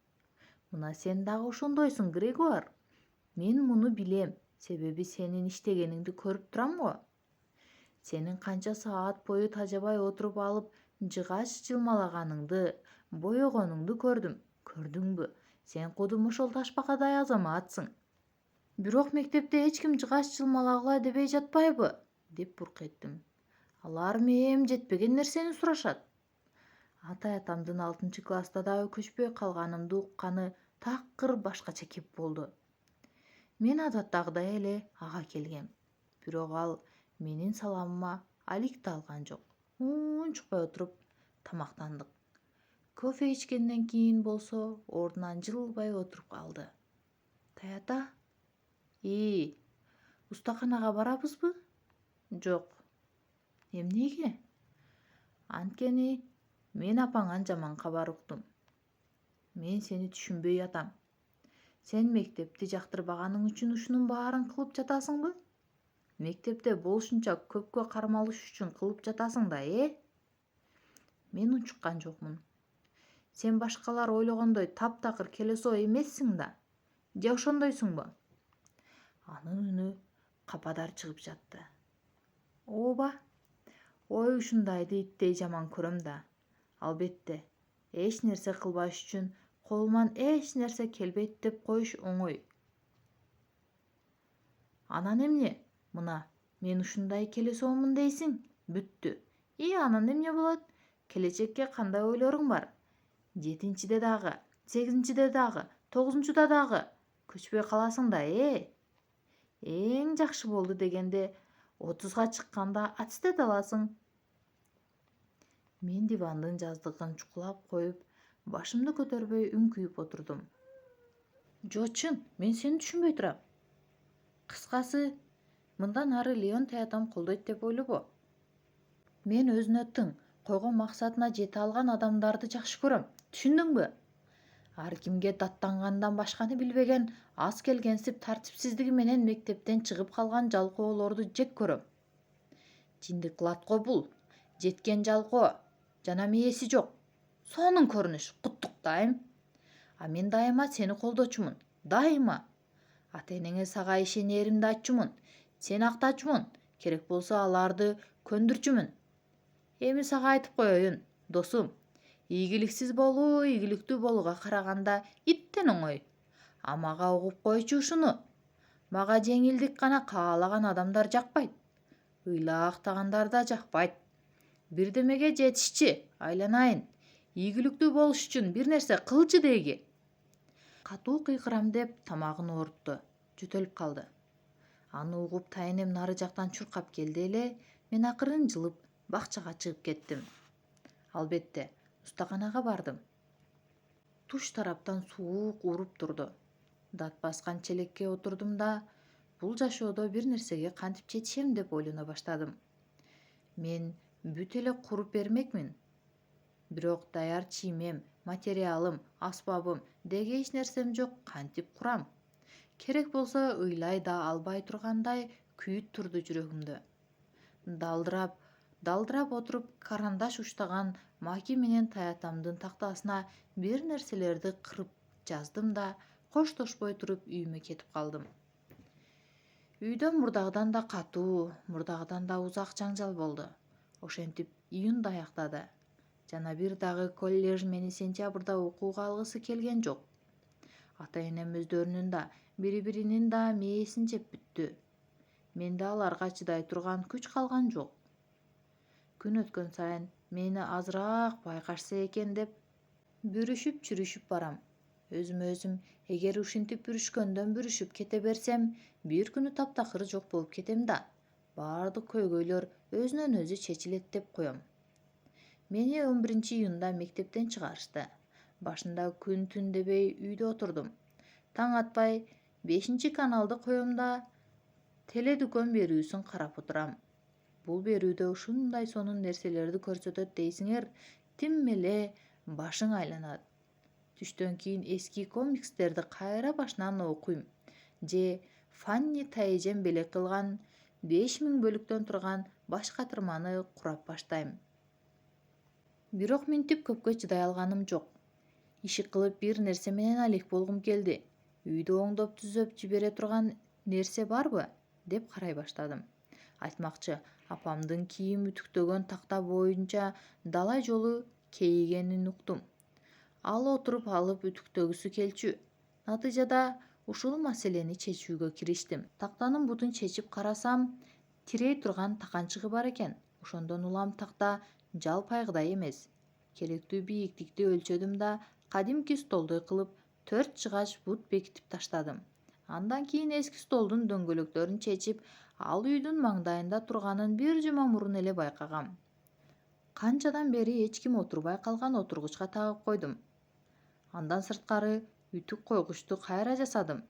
S1: Мына сен дагы ошондойсуң, Грегуар. Мен муну билем, себеби сенин иштегениңди көрүп турам го. Сенин канча саат бою тажабай отуруп алып жыгач жылмалаганыңды, боегонуңду көрдүм. Көрдүңбү? Сен кудум ошол ташбакадай азаматсың. Бирок мектепте эч ким жыгач жылмалагыла дебей жатпайбы? Деп бурк эттим. Алар мээм жетпеген нерсени сурашат. Ата-атамдын 6-класста дагы көчпөй калганымды укканы такыр башкача кеп болду. Мен адаттагыдай эле ага келгем. Бирок ал менин саламыма алик да алган жок. Унчукпай отуруп тамактандык. Кофе ичкенден кийин болсо ордунан жылбай отуруп калды. Таята, устаканага барабызбы? Жок. Эмнеге? Анткени мен апаңан жаман кабар уктум. Мен сени түшүнбөй атам. Сен мектепти жактырбаганың үчүн ушунун баарын кылып жатасыңбы? Мектепте болушунча көпкө кармалыш үчүн кылып жатасың да, Мен унчуккан жокмун. Сен башкалар ойлогондой таптакыр келесоо эмессиң да. Же ошондойсуңбу? Анын үнү кападар чыгып жатты. Ооба. Ой, ушундайды иттей жаман көрөм да. Албетте, эч нерсе кылбаш үчүн колуман эч нерсе келбейт деп коюш оңой. Анан эмне? Мына, мен ушундай келесоомун дейсиң? Бүттү. Анан эмне болот? Келечекке кандай ойлоруң бар? 7-де дагы, 8-де дагы, 9-да дагы көчпөй каласың да, Эң жакшы болду дегенде 30га чыкканда аттестат аласың. Мен дивандын жаздыгын чукулап коюп, башымды көтөрбөй үңкүйүп отурдум. Жочун, мен сени түшүнбөй турам. Кыскасы, мындан ары Леон таятам колдойт деп ойлобо. Мен өзүнө тың, койгон максатына жете алган адамдарды жакшы көрөм. Түшүндүңбү? Ар кимге даттангандан башканы билбеген, аз келгенсип тартипсиздиги менен мектептен чыгып калган жалкоолорду жек көрөм. Жиндик кылат го бул. Жеткен жалкоо, жана мээси жок. Сонун көрүнүш, куттуктайм. А мен дайыма сени колдочумун. Дайыма. Ата-энеңе сага ишенеримди айтчумун. Сени актачумун. Керек болсо аларды көндүрчүмүн. Эми сага айтып коеюн, досум. Ийгиликсиз болуу ийгиликтүү болууга караганда иттен оңой. Мага угуп койчу ушуну. Мага жеңилдик гана каалаган адамдар жакпайт. Ыйлаактагандар да жакпайт. Бирдемеге жетишчи, айланайын. Ийгиликтүү болуш үчүн бир нерсе кылчы дейги. Катуу кыйкырам деп тамагын оорутtu. Жөтөлүп калды. Аны угуп тайынем нары жактан чуркап келди эле, мен акырын жылып бакчага чыгып кеттим. Албетте, устаканага бардым. Туш тараптан суук уруп турду. Дат баскан челекке отурдум да, бул жашоодо бир нерсеге кантип жетишем деп ойлоно баштадым. Мен бүт эле куруп бермекмин. Бирок даяр чиймем, материалым, аспабым деги эч нерсем жок, кантип курам? Керек болсо ыйлай да албай тургандай күйүт турду жүрөгүмдө. Далдырап отуруп карандаш уштаган маки менен таятамдын тактасына бир нерселерди кырып жаздым да коштошпой туруп үйүмө кетип калдым. Үйдө мурдагыдан да катуу, мурдагыдан да узак жаңжал болду. Ошентип июнда аяктады. Жана бир дагы коллеж мени сентябрда окууга алгысы келген жок. Ата-энем өздөрүнүн да, бири-биринин да мээсин жеп бүттү. Менде аларга чыдай турган күч калган жок. Күн өткөн сайын мени азыраак байкашса экен деп бүрүшүп чүрүшүп барам. Өзүмө өзүм эгер ушинтип бүрүшкөндөн бүрүшүп кете берсем, бир күнү таптакыр жок болуп кетем да, баардык көйгөйлөр өзүнөн өзү чечилет деп коем. Мени 11-июнда мектептен чыгарышты. Башында күн түн дебей үйдө отурдум. Таң атпай 5-каналды коем да теледүкөн берүүсүн карап отурам. Бул берүүдө ушундай сонун нерселерди көрсөтөт дейсиңер, тим эле башың айланат. Түштөн кийин эски комикстерди кайра башынан окуйм. Же Фанни Тайжен белек кылган 5000 бөлүктөн турган баш катырманы курап баштайм. Бирок минтип көпкө чыдай алганым жок. Иши кылып бир нерсе менен алек болгум келди. Үйдө оңдоп түзөп жибере турган нерсе барбы? Деп карай баштадым. Айтмакчы, апамдын кийим үтүктөгөн такта боюнча далай жолу кейигенин уктум. Ал отуруп алып үтүктөгүсү келчү. Натыйжада ушул маселени чечүүгө кириштим. Тактанын бутун чечип карасам, тирей турган таканчыгы бар экен. Ошондон улам такта жалпайгыдай эмес. Керектүү бийиктикти өлчөдүм да, кадимки столдой кылып 4 жыгач бут бекитип таштадым. Андан кийин эски столдун дөңгөлөктөрүн чечип, ал үйдүн маңдайында турганын бир жума мурун эле байкагам. Канчадан бери эч ким отурбай калган отургучка тагып койдум. Андан сырткары үтүк койгучту кайра жасадым.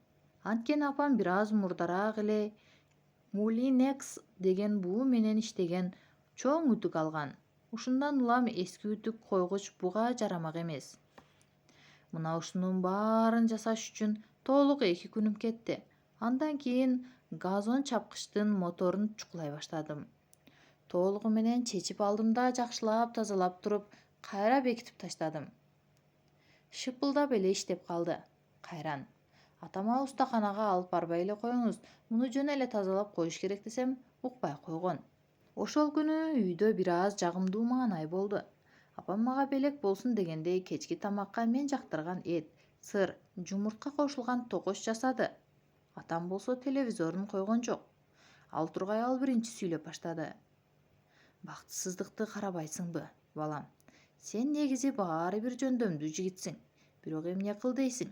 S1: Анткени апам бир аз мурдараак эле Mulinex деген буу менен иштеген чоң үтүк алган. Ушундан улам эски үтүк койгуч буга жарамак эмес. Мына ушунун баарын жасаш үчүн толук 2 күнүм кетти. Андан кийин газон чапкычтын моторун чукулай баштадым. Толугу менен чечип алдым да жакшылап тазалап туруп, кайра бекитип таштадым. Шыпылдап эле иштеп калды. Кайран. Атама устаканага алып барбай эле коюңуз, муну жөн эле тазалап коюш керек десем, укпай койгон. Ошол күнү үйдө бир аз жагымдуу маанай болду. Апам мага белек болсун дегендей кечки тамакка мен жактырган эт, сыр, жумуртка кошулган токош жасады. Атам болсо телевизорун койгон жок. Ал тургай ал биринчи сүйлөп баштады. Бактысыздыкты карабайсыңбы, балам? Сен негизи баары бир жөндөмдүү жигитсиң. Бирок эмне кыл дейсиң?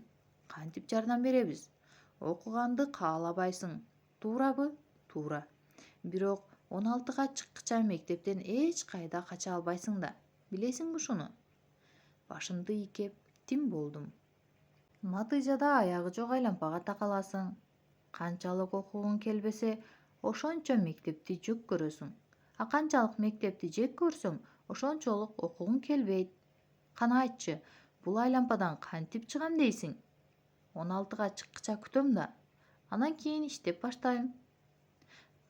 S1: Кантип жардам беребиз? Окуганды каалабайсың. Туурабы? Туура. Бирок 16га чыккыча мектептен эч кайда кача албайсың да. Билесиңби ушуну? Башымды ийкеп тим болдум. Натыйжада аягы жок айлампага такаласың. Канчалык окугуң келбесе, ошончо мектепти жек көрөсүң. Канчалык мектепти жек көрсөң, ошончолук окугуң келбейт. Кана айтчы, бул айлампадан кантип чыгам дейсиң? 16га чыккыча күтөм да. Анан кийин иштеп баштайм.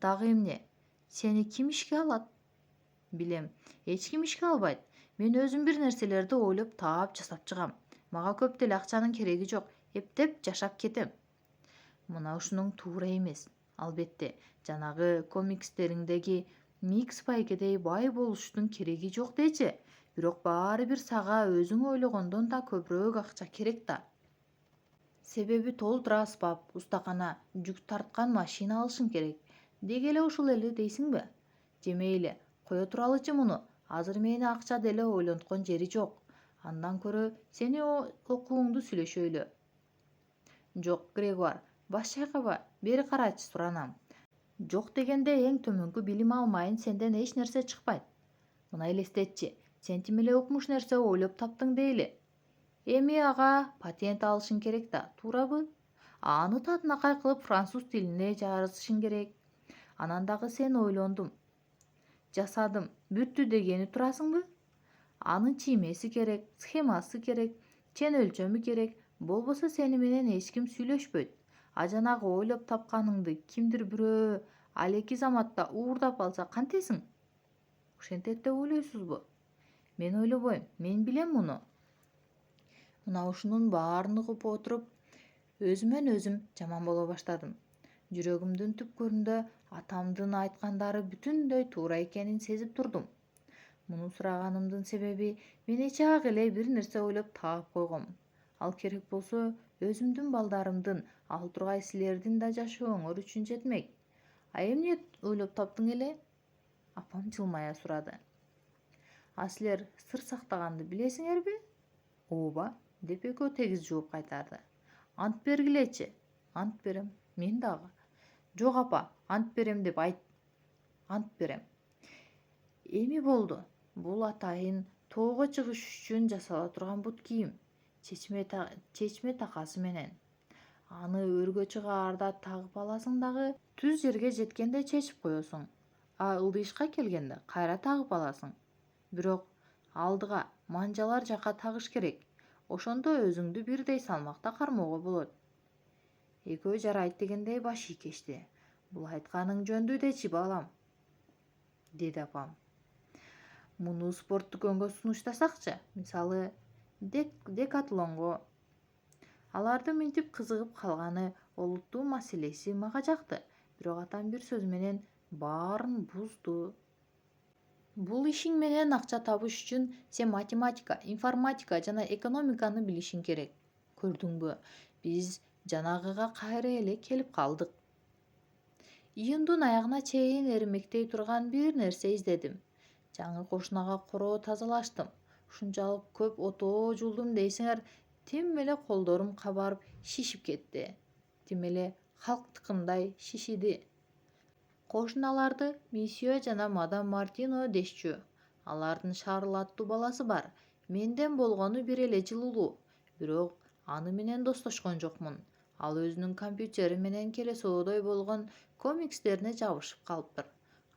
S1: Дагы эмне? Сени ким ишке алат? Билем, эч ким ишке албайт. Мен өзүм бир нерселерди ойлоп таап жасап чыгам. Мага көп деле акчанын кереги жок. Эптеп жашап кетем. Мына ушунуң туура эмес. Албетте, жанагы комикстериңдеги Микс байгедей бай болуштун кереги жок дечи. Бирок баары бир сага өзүң ойлогондон да көбүрөөк акча керек да. Себеби толтура аспап, устакана, жүк тарткан машина алышың керек. Деги эле ушул эле дейсиңби? Же мейли, кое туралычы муну. Азыр мени акча деле ойлонткон жери жок. Андан көрө сени окууңду сүйлөшөйлү. Жок, Грегуар, баш чайкаба, бери карачы суранам. Жок дегенде эң төмөнкү билим алмайын сенден эч нерсе чыкпайт. Мына элестетчи, сен тим эле укмуш нерсе ойлоп таптың дейли. Эми ага патент алышың керек да, туурабы? Аны татынакай кылып француз тилине жазышың керек. Анан дагы сен ойлондум, жасадым, бүттү дегени турасыңбы? Анын чиймеси керек, схемасы керек, чен өлчөмү керек. Болбосо сени менен эч ким сүйлөшпөйт. А жанагы ойлоп тапканыңды кимдир бирөө ал эки заматта уурдап алса кантесиң? Ошентет деп ойлойсузбу? Мен ойлобойм, мен билем муну. Мына ушунун баарын угуп отуруп, өзүмөн өзүм жаман боло баштадым. Жүрөгүмдүн түпкөрүндө атамдын айткандары бүтүндөй туура экенин сезип турдум. Муну сураганымдын себеби мен эчак эле бир нерсе ойлоп таап койгом. Ал керек болсо өзүмдүн балдарымдын, ал тургай силердин да жашооңор үчүн жетмек. А эмне ойлоп таптың эле? Апам жылмая сурады. А силер сыр сактаганды билесиңерби? Ооба, деп экөө тегиз жооп кайтарды. Ант бергилечи. Ант берем. Мен дагы. Жок апа, ант берем деп айт. Ант берем. Эми болду. Бул атайын тоого чыгыш үчүн жасала турган бут кийим. Чечме такасы менен. Аны өргө чыгаарда тагып аласың дагы, түз жерге жеткенде чечип коесуң. А ылдыйышка келгенде кайра тагып аласың. Бирок алдыга, манжалар жака тагыш керек. Ошондо өзүңдү бирдей салмакта кармоого болот. Экөө жарайт дегендей баш ийкешти. Бул айтканың жөндү дечи балам, деди апам. Муну спорт дүкөнгө сунуштасакчы, мисалы, декатлонго. Аларды минтип кызыгып калганы олуттуу маселеси мага жакты, бирок атам бир сөз менен баарын бузду. Бул ишиң менен акча табыш үчүн сен математика, информатика жана экономиканы билишиң керек. Көрдүңбү, биз жанагыга кайра эле келип калдык. Июндун аягына чейин эримектей турган бир нерсе издедим. Жаңы кошунага короо тазалаштым. Ушунчалык көп отоо жулдум дейсиңер, тим эле колдорум кабарып шишип кетти. Тим эле халктыкындай шишиди. Кошуналарды месье жана мадам Мартино дешчү. Алардын Шарл аттуу баласы бар. Менден болгону бир эле жыл улуу. Бирок аны менен достошкон жокмун. Ал өзүнүн компьютери менен келесоодой болгон комикстерине жабышып калыптыр.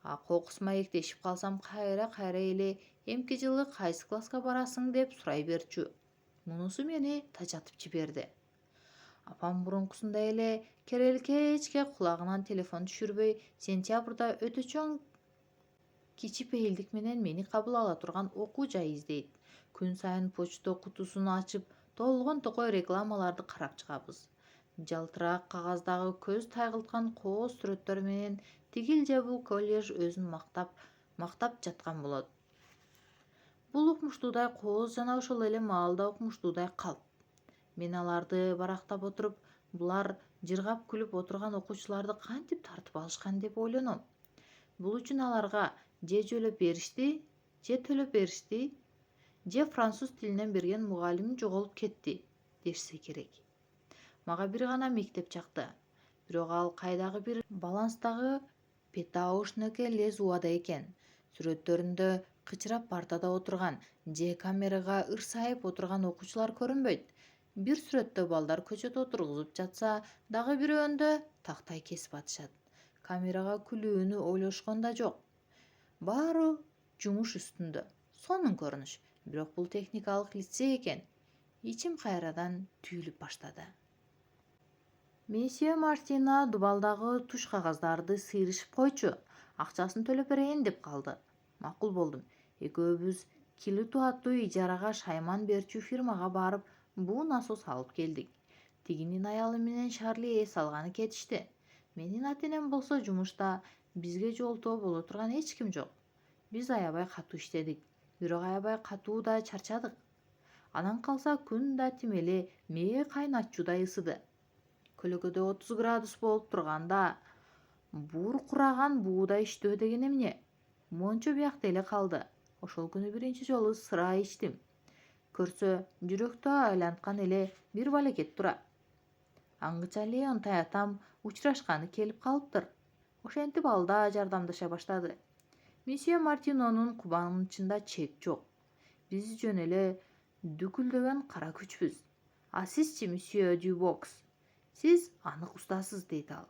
S1: А кокус маектешип калсам кайра эле эмки жылы кайсы класска барасың деп сурай берчү. Мунусу мени тажатып жиберди. Апам мурункусундай эле керелкечке кулагынан телефон түшүрбөй, сентябрда өтө чоң кичипейилдик менен мени кабыл ала турган окуу жай издейт. Күн сайын почта кутусун ачып, толгон токой рекламаларды карап чыгабыз. Жалтыраак кагаздагы көз тайгылткан кооз сүрөттөр менен тигил же бул коллеж өзүн мактап жаткан болот. Бул укмуштуудай кооз жана ошол эле маалда укмуштуудай калп. Мен аларды барактап отуруп, булар жыргап күлүп отурган окуучуларды кантип тартып алышкан деп ойлоном. Бул үчүн аларга же төлөп беришти, же француз тилинен берген мугалим жоголуп кетти дешсе керек. Мага бир гана мектеп жакты. Бирок ал кайдагы бир баланстагы Петаушнеке лез убада экен. Сүрөттөрүндө кычырап партада отурган же камерага ырсайып отурган окуучулар көрүнбөйт. Бир сүрөттө балдар көчөдө отургузуп жатса, дагы бирөөндө тактай кесип атышат. Камерага күлүүнү ойлошкон да жок. Баары жумуш үстүндө. Сонун көрүнүш. Бирок бул техникалык лицей экен. Ичим кайрадан түйүлүп баштады. Месье Мартина дубалдагы туш кагаздарды сыйрышып койчу. Акчасын төлөп берейин деп калды. Макул болдум. Экөөбүз Килиту аттуу ижарага шайман берчү фирмага барып, буу насос алып келдик. Тигинин аялы менен Шарли эс алганы кетишти. Менин ата-энем болсо жумушта, бизге жолтоо боло турган эч ким жок. Биз аябай катуу иштедик, бирок аябай катуу да чарчадык. Анан калса күн да тим эле мээ кайнатчудай ысыды. Көлөкөдө 30 градус болуп турганда буркураган буудай иштөө деген эмне? Мончо биякта эле калды. Ошол күнү биринчи жолу сыра ичтим. Көрсө, жүрөктү айланткан эле бир балекет тура. Аңгыча Леон таятам учурашканы келип калыптыр. Ошентип алда жардамдаша баштады. Месье Мартинонун кубанычында чек жок. Биз жөн эле дүкүлдөгөн кара күчпүз. А сизчи, месье Дюбокс? Сиз анык устасыз, дейт ал.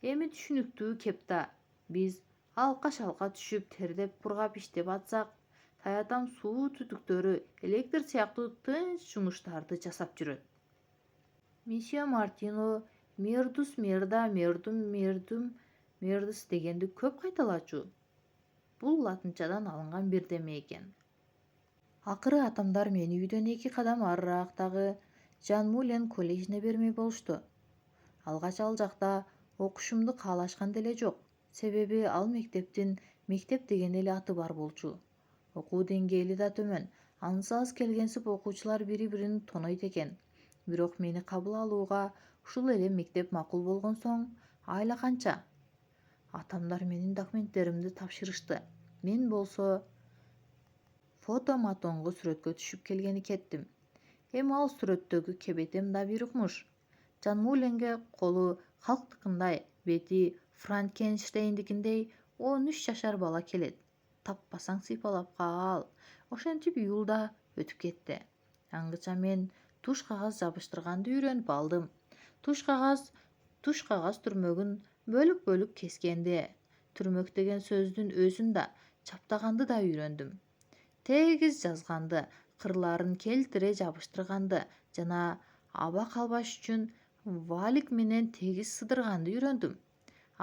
S1: Эми түшүнүктүү кепта. Биз алка-шалка түшүп, тердеп, пургап иштеп атсак, таятам суу түтүктөрү, электр сыяктуу тынч жумуштарды жасап жүрөт. Месье Мартино мердус мерда, мердум мердус дегенди көп кайталачу. Бул латынчадан алынган бирдеме экен. Акыры атамдар мени үйдөн 2 кадам арыраагытагы Жан Мулен коллежине бермей болушту. Алгач ал жакта окушумду каалашкан деле жок. Себеби ал мектептин мектеп деген эле аты бар болчу. Окуу деңгээли да төмөн. Ансыз келгенсип окуучулар бири-бирин тонойт экен. Бирок мени кабыл алууга ушул эле мектеп макул болгон соң, айла канча. Атамдар менин документтеримди тапшырышты. Мен болсо фотоматонго сүрөткө түшүп келгени кеттим. Эми ал сүрөттөгү кебетем да бир укмуш. Жан Муленге колу калктыкындай, бети Франкенштейндикиндей 13 жашар бала келет. Таппасаң сыйпалап кал. Ошентип июлда өтүп кетти. Аңгыча мен туш кагаз жабыштырганды үйрөнүп алдым. Туш кагаз түрмөгүн бөлүк-бөлүк кескенди, түрмөк деген сөздүн өзүн да, чаптаганды да үйрөндүм. Тегиз жазганды, кырларын келтире жабыштырганды жана аба калбаш үчүн валик менен тегиз сыдырганды үйрөндүм.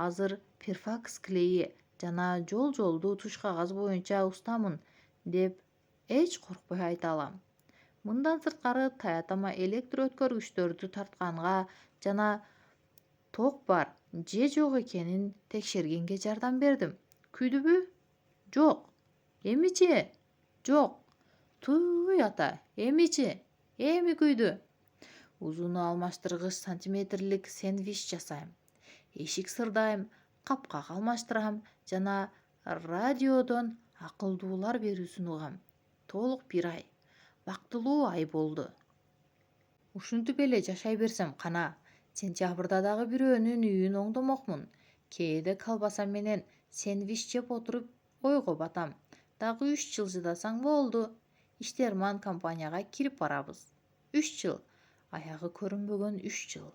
S1: Азыр перфакс клейи жана жол-жолду туш кагаз боюнча устамын деп эч коркпой айта алам. Мындан сырткары таятама электр өткөргүчтөрдү тартканга жана ток бар же жок экенин текшергенге жардам бердим. Күйдүбү? Жок. Эмичи? Жок. Туй ата, эмичи? Эми күйдү. Узуну алмаштыргыч сантиметрлик сэндвич жасайм. Эшик сырдайм, капкак алмаштырам жана радиодон акылдуулар берүүсүн угам. Толук 1 ай. Бактылуу ай болду. Ушинтип эле жашай берсем кана. Сентябрда дагы бирөөнүн үйүн оңдомокмун. Кээде колбаса менен сэндвич жеп отуруп ойго батам. Дагы 3 жыл чыдасаң болду. Иштерман компанияга кирип барабыз. 3 жыл. Аягы көрүнбөгөн 3 жыл.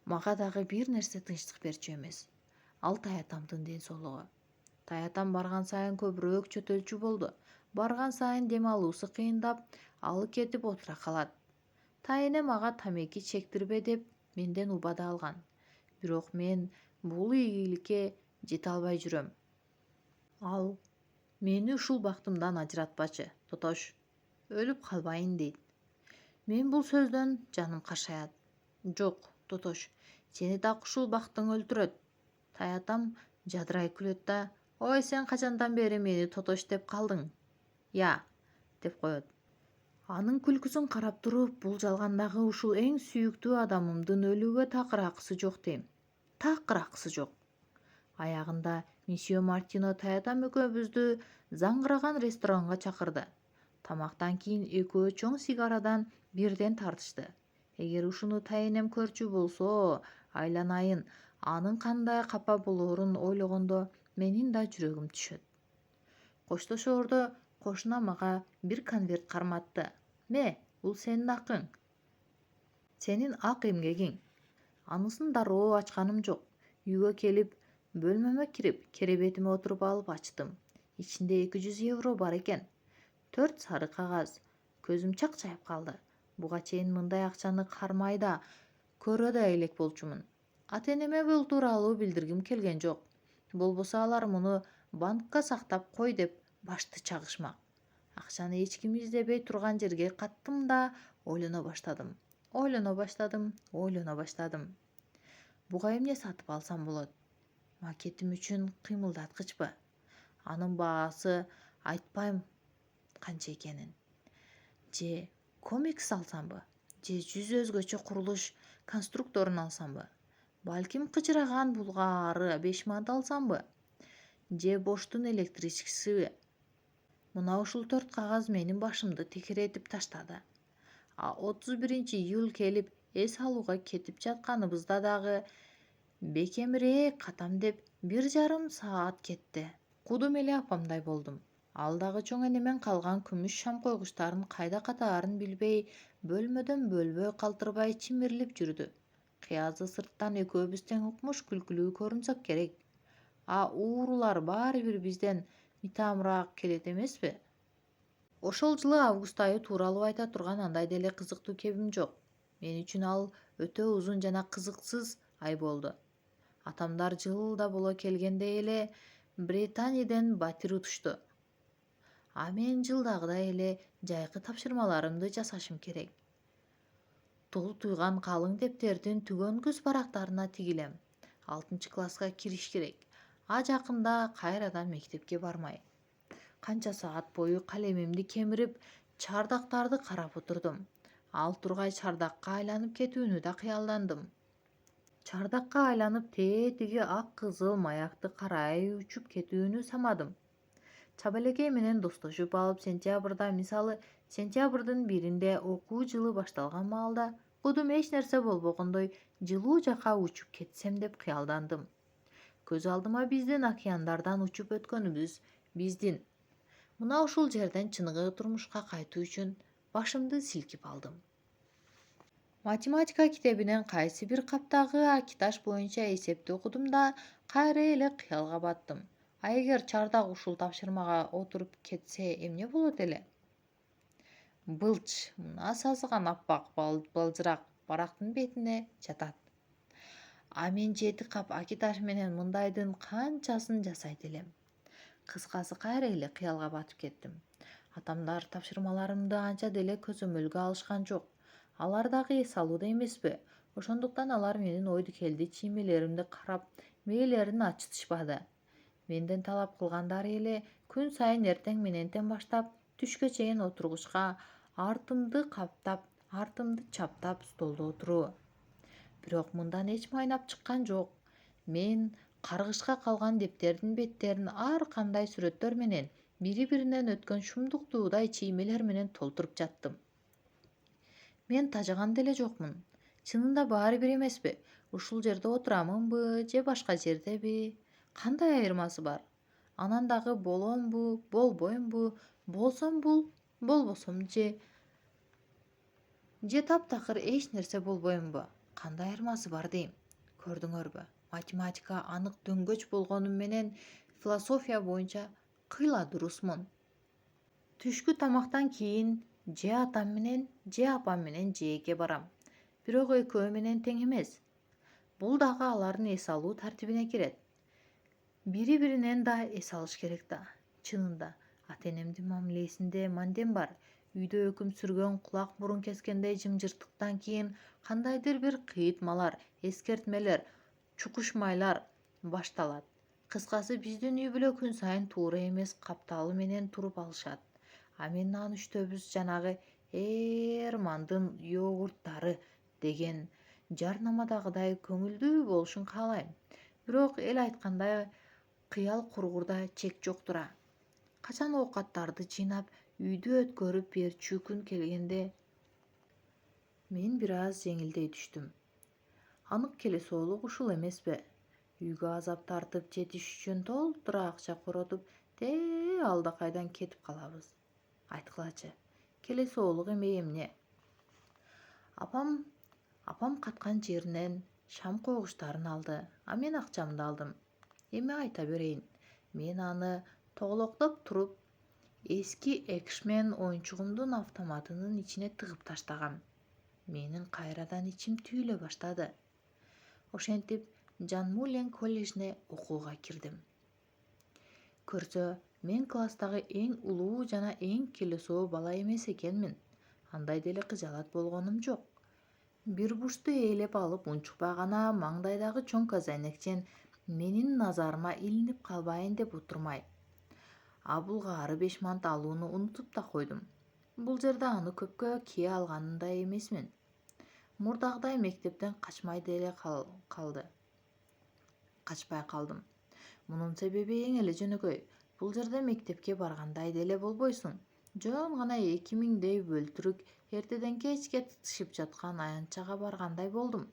S1: Мага дагы бир нерсе тынчтык берчү эмес. Ал таятамдын ден соолугу. Таятам барган сайын көбүрөөк чөтөлчү болду. Барган сайын дем алуусу кыйындап, ал кетип отура калат. Тайыне мага тамеки чектирбе деп менден убада алган. Бирок мен бул ийгиликке жете албай жүрөм. Ал мени ушул бактымдан ажыратпачы, тотош. Өлүп калбайын дейт. Мен бул сөздөн жаным каршаят. Жок, тотош, сени так ушул бактың өлтүрөт. Таятам жадырай күлөт да, ой сен качандан бери мени тотош деп калдың? Я, деп коет. Анын күлкүсүн карап туруп, бул жалгандагы ушул эң сүйүктүү адамымдын өлүүгө такыр акысы жок дейм. Такыр акысы жок. Аягында месье Мартино таятам экөөбүздү заңгыраган ресторанга чакырды. Тамактан кийин экөө чоң сигарадан бирден тартышты. Эгер ушуну тайынем көрчү болсо, айланайын, анын кандай капа болоорун ойлогондо менин да жүрөгүм түшөт. Коштошоордо кошуна мага бир конверт карматты. Ме, бул сенин акың. Сенин ак эмгегиң. Анысын дароо ачканым жок. Үйгө келип, бөлмөмө кирип, керебетиме отуруп алып ачтым. Ичинде 200 евро бар экен. 4 сары кагаз. Көзүм чакчайып калды. Буга чейин мындай акчаны кармай да, көрө да элек болчумун. Ата-энеме бул тууралуу билдиргим келген жок. Болбосо алар муну банкка сактап кой деп башты чагышмак. Акчаны эч ким издебей турган жерге каттым да ойлоно баштадым. Буга эмне сатып алсам болот? Макетим үчүн кыймылдаткычпы? Анын баасы айтпайм канча экенин. же комикс алсамбы, же жүз өзгөчө курулуш конструкторун алсамбы, балким кычыраган булгаары 5 мант алсамбы, же Боштун электричкисиби? Мына ушул 4 кагаз менин башымды текеретип таштады. 31-июль келип эс алууга кетип жатканыбызда дагы бекемирээк катам деп 1,5 саат кетти. Кудум эле апамдай болдум. Ал дагы чоң энемен калган күмүш шам койгучтарын кайда катаарын билбей, бөлмөдөн бөлбөй калтырбай чимирлеп жүрдү. Кыязы сырттан экөөбүз тең укмуш күлкүлүү көрүнсөк керек. Уурулар баары бир бизден митаамыраак келет эмеспи? Ошол жылы август айы тууралуу айта турган андай деле кызыктуу кебим жок. Мен үчүн ал өтө узун жана кызыксыз ай болду. Атамдар жылда боло келгенде эле Британияден батир утушту. Мен жылдагыдай эле жайкы тапшырмаларымды жасашым керек. Толтуйган калың дептердин түгөн көз барактарына тигилем. 6-класска кириш керек. Жакында кайрадан мектепке бармай. Канча саат бою калемимди кемирип, чардактарды карап отурдум. Ал тургай чардакка айланып кетүүнү да кыялдандым. Чардакка айланып тиги ак кызыл маякты карай учуп кетүүнү самадым. Чабалекей менен достошуп алып мисалы сентябрдын 1-инде окуу жылы башталган маалда кудум эч нерсе болбогондой жылуу жака учуп кетсем деп кыялдандым. Көз алдыма биздин океандардан учуп өткөнүбүз, биздин мына ушул жерден чыныгы турмушка кайтуу үчүн башымды силкип алдым. Математика китебинен кайсы бир каптагы акиташ боюнча эсепти окудум да кайра эле кыялга баттым. Эгер чардак ушул тапшырмага отуруп кетсе эмне болот эле? Былч, мына сазыган аппак балжырак барактын бетине жатат. Мен 7 кап акиташ менен мындайдын канчасын жасайт элем. Кыскасы кайра эле кыялга батып кеттим. Атамдар тапшырмаларымды анча деле көзөмөлгө алышкан жок. Алар дагы эс алууда эмеспи. Ошондуктан алар менин ойду келди чиймелеримди карап, мээлерин ачытышпады. Менден талап кылгандары эле күн сайын эртең менентен баштап түшкө чейин отургучка артымды каптап, артымды чаптап столдо отуруу. Бирок мындан эч майнап чыккан жок. Мен каргышка калган дептердин беттерин ар кандай сүрөттөр менен бири-биринен өткөн шумдуктуудай чиймелер менен толтуруп жаттым. Мен тажаган деле жокмун. Чынында баары бир эмеспи? Ушул жерде отурамынбы же башка жердеби? Кандай айырмасы бар? Анан дагы боломбу, болбоймбу, болсом бул, болбосом же таптакыр эч нерсе болбоймбу? Кандай айырмасы бар дейм. Көрдүңөрбү? Математика анык дөңгөч болгону менен философия боюнча кыйла дурусмун. Түшкү тамактан кийин же атам менен же апам менен жээкке барам. Бирок экөө менен тең эмес. Бул дагы алардын эс алуу тартибине кирет. Бири-биринен да эс алыш керек да. Чынында ата-энемдин мамилесинде мандем бар. Үйдө өкүм сүргөн кулак мурун кескендей жымжырттыктан кийин кандайдыр бир кыйытмалар, эскертмелер, чукушмайлар башталат. Кыскасы биздин үй бүлө күн сайын туура эмес капталы менен туруп алышат. Менин аны-үчтөбүз жанагы Эрмандын йогурттары деген жарнамадагыдай көңүлдүү болушун каалайм. Бирок эл айткандай кыял кургурда чек жоктура. Качан оокаттарды жыйнап үйдү өткөрүп берчү күн келгенде мен бир аз жеңилдей түштүм. Анык келесоолук ушул эмеспи? Үйгө азап тартып жетиш үчүн толтура акча коротуп, алда кайдан кетип калабыз. Айткылачы, келесоолук эмей эмне? Апам каткан жеринен шам койгучтарын алды, мен акчамды алдым. Эми айта берейин, мен аны тоголоктоп туруп, эски Экшмен оюнчугумдун автоматынын ичине тыгып таштагам. Менин кайрадан ичим түйүлө баштады. Ошентип Жан Мулен коллежине окууга кирдим. Көрсө, мен класстагы эң улуу жана эң келесоо бала эмес экенмин. Андай деле кыжалат болгонум жок. Бир бурчту ээлеп алып унчукпай гана маңдайдагы чоң көзөйнекчен менин назарыма илинип калбайын деп отурмай. Булгаары 5 мант алууну унутуп да койдум. Бул жерде аны көпкө кие алган да эмесмин. Мурдагыдай мектептен качпай калдым. Мунун себеби эң эле жөнөкөй. Бул жерде мектепке баргандай деле болбойсуң. Жөн гана 2000дей бөлтүрүк эртеден кечке тытышып жаткан аянтчага баргандай болдум.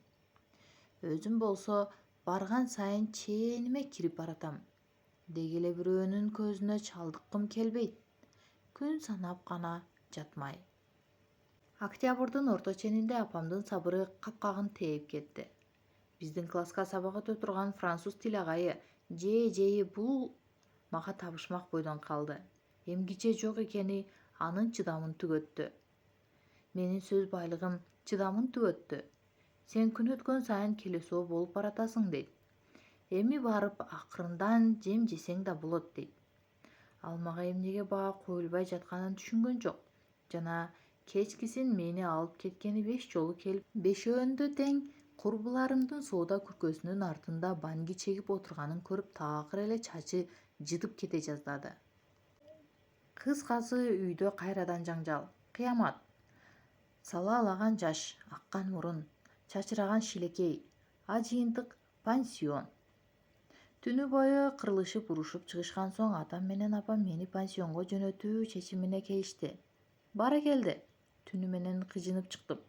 S1: Өзүм болсо барган сайын чээниме кирип баратам. Деги эле бирөөнүн көзүнө чалдыккым келбейт. Күн санап гана жатмай. Октябрдын орто ченинде апамдын сабыры капкагын тээп кетти. Биздин класска сабак өтө турган француз тил агайы жейи бул мага табышмак бойдон калды. Эмгиче жок экени анын чыдамын түгөттү. Менин сөз байлыгым чыдамын түгөттү. Сен күн өткөн сайын келесоо болуп баратасың дейт. Эми барып акырындан жем жесең да болот дейт. Ал мага эмнеге баа коюлбай жатканын түшүнгөн жок. Жана кечкисин мени алып кеткени 5 жолу келип, бешөөндө тең курбуларымдын соода күркөсүнүн артында банги чегип отурганын көрүп такыр эле чачы жыдып кете жаздады. Кыскасы үйдө кайрадан жаңжал, кыямат. Сала алаган жаш, аккан мурун, чачыраган шилекей, ажыйынтык пансион. Түнү бою кырылышып урушуп чыгышкан соң атам менен апам мени пансионго жөнөтүү чечимине келишти. Баракелде, түнү менен кыжынып чыктым.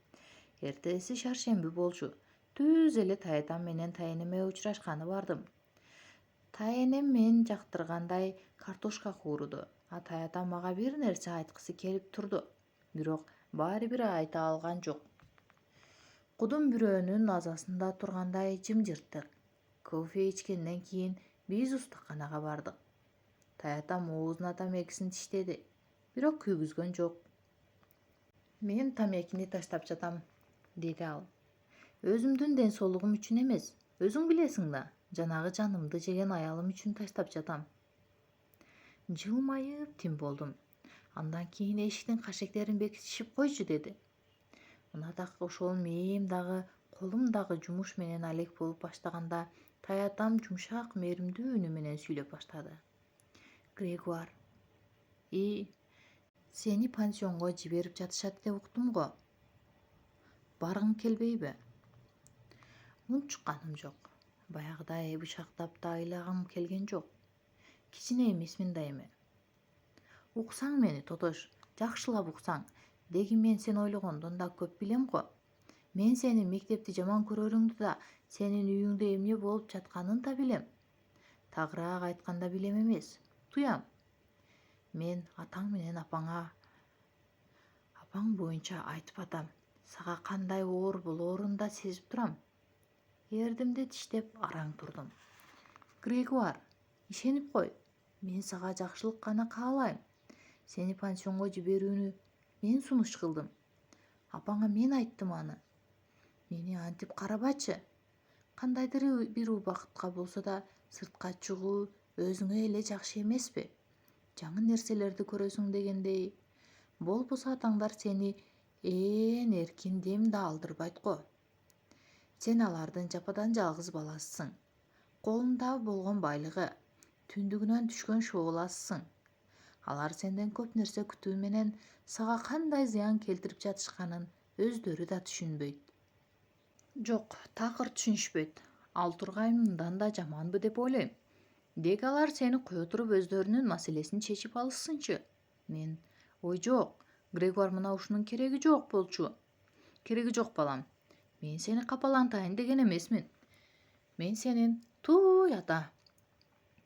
S1: Эртеси шаршемби болчу. Түз эле таятам менен тайенеме учурашканы бардым. Таенем мен жактыргандай картошка кууруду. А таятам мага бир нерсе айткысы келип турду. Бирок баары бир айта алган жок. Кудум бирөөнүн азасында тургандай жымжырттык. Кофе ичкенден кийин биз устаканага бардык. Таятам оозуна тамекисин тиштеди, бирок күйгүзгөн жок. Мен тамекини таштап жатам, деди ал. Өзүмдүн ден соолугум үчүн эмес, өзүң билесиң да, жанагы жанымды жеген аялым үчүн таштап жатам. Жылмайып тим болдум. Андан кийин эшиктин кашектерин бекитишип койчу деди. Мына так ошол мээм дагы, колум дагы жумуш менен алек болуп баштаганда таятам жумшак мээримдүү үнү менен сүйлөп баштады. Грегуар, сени пансионго жиберип жатышат деп уктум го. Баргың келбейби? Унчукканым жок. Баягыдай бышактап да айлагым келген жок. Кичине эмесмин да эми. Уксаң мени, Тотош, жакшылап уксаң. Деги мен сен ойлогондон да көп билем го. Мен сени мектепти жаман көрөрүңдү да, сенин үйүңдө эмне болуп жатканын да билем. Тагыраак айтканда билем эмес, туям. Мен атаң менен апаң боюнча айтып атам. Сага кандай оор болоорун да сезип турам. Эрдимди тиштеп араң турдум. Грегуар, ишенип кой. Мен сага жакшылык гана каалайм. Сени пансионго жиберүүнү мен сунуш кылдым. Апаңа мен айттым аны. Мени антип карабачы. Кандайдыр бир убакытка болсо да сыртка чыгуу өзүңө эле жакшы эмеспи? Жаңы нерселерди көрөсүң дегендей. Болбосо атаңдар сени эркин дем да алдырбайт го. Сен алардын жападан жалгыз баласысың. Колунда болгон байлыгы, түндүгүнөн түшкөн шооласысың. Алар сенден көп нерсе күтүү менен сага кандай зыян келтирип жатышканын өздөрү да түшүнбөйт. Жок, такыр түшүнүшпөйт. Ал тургай мындан да жаманбы деп ойлойм. Деги алар сени кое туруп өздөрүнүн маселесин чечип алышсынчы. Мен, ой жок, Грегуар мына ушунун кереги жок болчу. Кереги жок, балам. Мен сени капалантайын деген эмесмин. Мен сенин туй ата.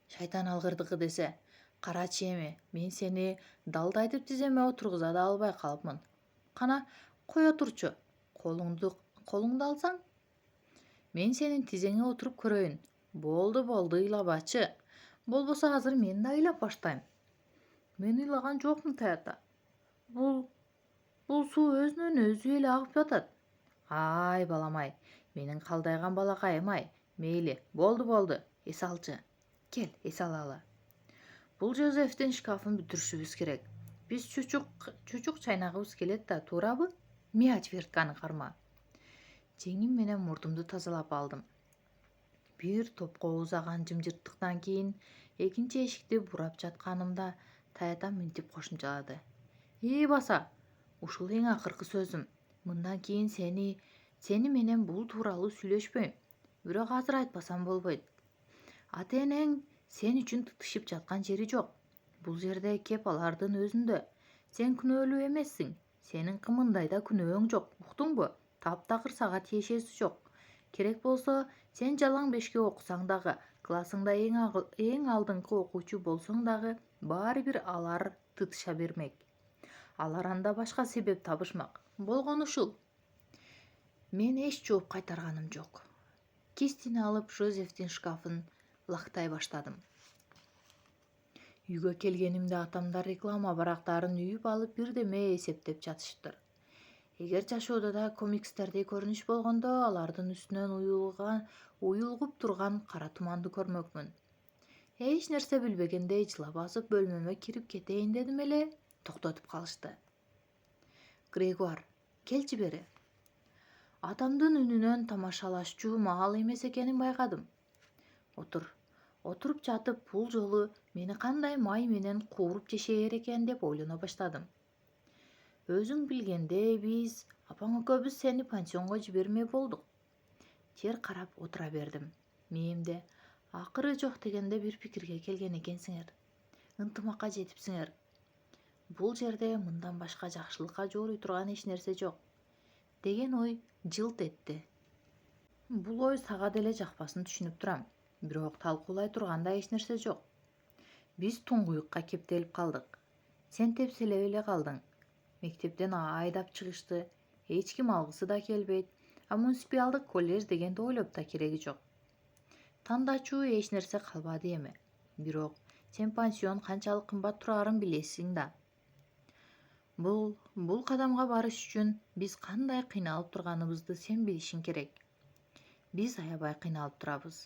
S1: Шайтан алгырдыгы десе. Карачы эми, мен сени далдайтып тиземе отургуза да албай калыпмын. Кана, кое турчу. Колуңду алсаң. Мен сенин тизеңе отуруп көрөйүн. Болду, ыйлабачы. Болбосо азыр мен да ыйлап баштайм. Мен ыйлаган жокмун, таята. Бул суу өзүнөн өзү эле агып жатат. Ай, балам-ай, менин калдайган балакайым-ай. Мейли, болду, эс алчы. Кел, эс алалы. Бул Жозефтин шкафын бүтүрүшүбүз керек. Биз чучук чайнагыбыз келет да, туурабы? Мия отвертканы карма. Жеңим менен мурдумду тазалап алдым. Бир топко узаган жымжырттыктан кийин экинчи эшикти бурап жатканымда таятам мынтип кошумчалады. Баса, Ушул эң акыркы сөзүм. Мындан кийин сени менен бул тууралуу сүйлөшпөйм. Бирок азыр айтпасам болбойт. Ата-энең сен үчүн тытышып жаткан жери жок. Бул жерде кеп алардын өзүндө. Сен күнөөлүү эмессиң. Сенин кымындай да күнөөң жок. Уктуңбу? Таптакыр сага тиешеси жок. Керек болсо, сен жалаң бешке окусаң дагы, классыңда эң алдыңкы окуучу болсоң дагы, баары бир алар тытыша бермек. Алар анда башка себеп табышмак. Болгону ушул. Мен эч жооп кайтарганым жок. Кистини алып Жозефтин шкафын лактай баштадым. Үйгө келгенимде атамдар реклама барактарын үйүп алып бирдеме эсептеп жатышыптыр. Эгер жашоодо да комикстердей көрүнүш болгондо, алардын үстүнөн уюлгуп турган кара туманды көрмөкмүн. Эч нерсе билбегендей жыла басып бөлмөмө кирип кетейин дедим эле, токтотуп калышты. Грегуар, келчи бери. Атамдын үнүнөн тамашалашчу маал эмес экенин байкадым. Отуруп жатып бул жолу мени кандай май менен кууруп жешээр экен деп ойлоно баштадым. Өзүң билгендей, биз апаң экөөбүз сени пансионго жибермей болдук. Тер карап отура бердим. Мээмде акыры жок дегенде бир пикирге келген экенсиңер. Ынтымакка жетипсиңер. Бул жерде мындан башка жакшылыкка жорой турган эч нерсе жок деген ой жылт этти. Бул ой сага деле жакпасын түшүнүп турам. Бирок талкуулай турганда эч нерсе жок. Биз туңгуюкка кептелип калдык. Сен тепселеп эле калдың. Мектептен айдап чыгышты. Эч ким алгысы да келбейт. А муниципалдык колледж дегенди ойлоп да кереги жок. Тандачуу эч нерсе калбады эми. Бирок сен пансион канчалык кымбат турарын билесиң да. Бул кадамга барыш үчүн биз кандай кыйналып турганыбызды сен билишиң керек. Биз аябай кыйналып турабыз.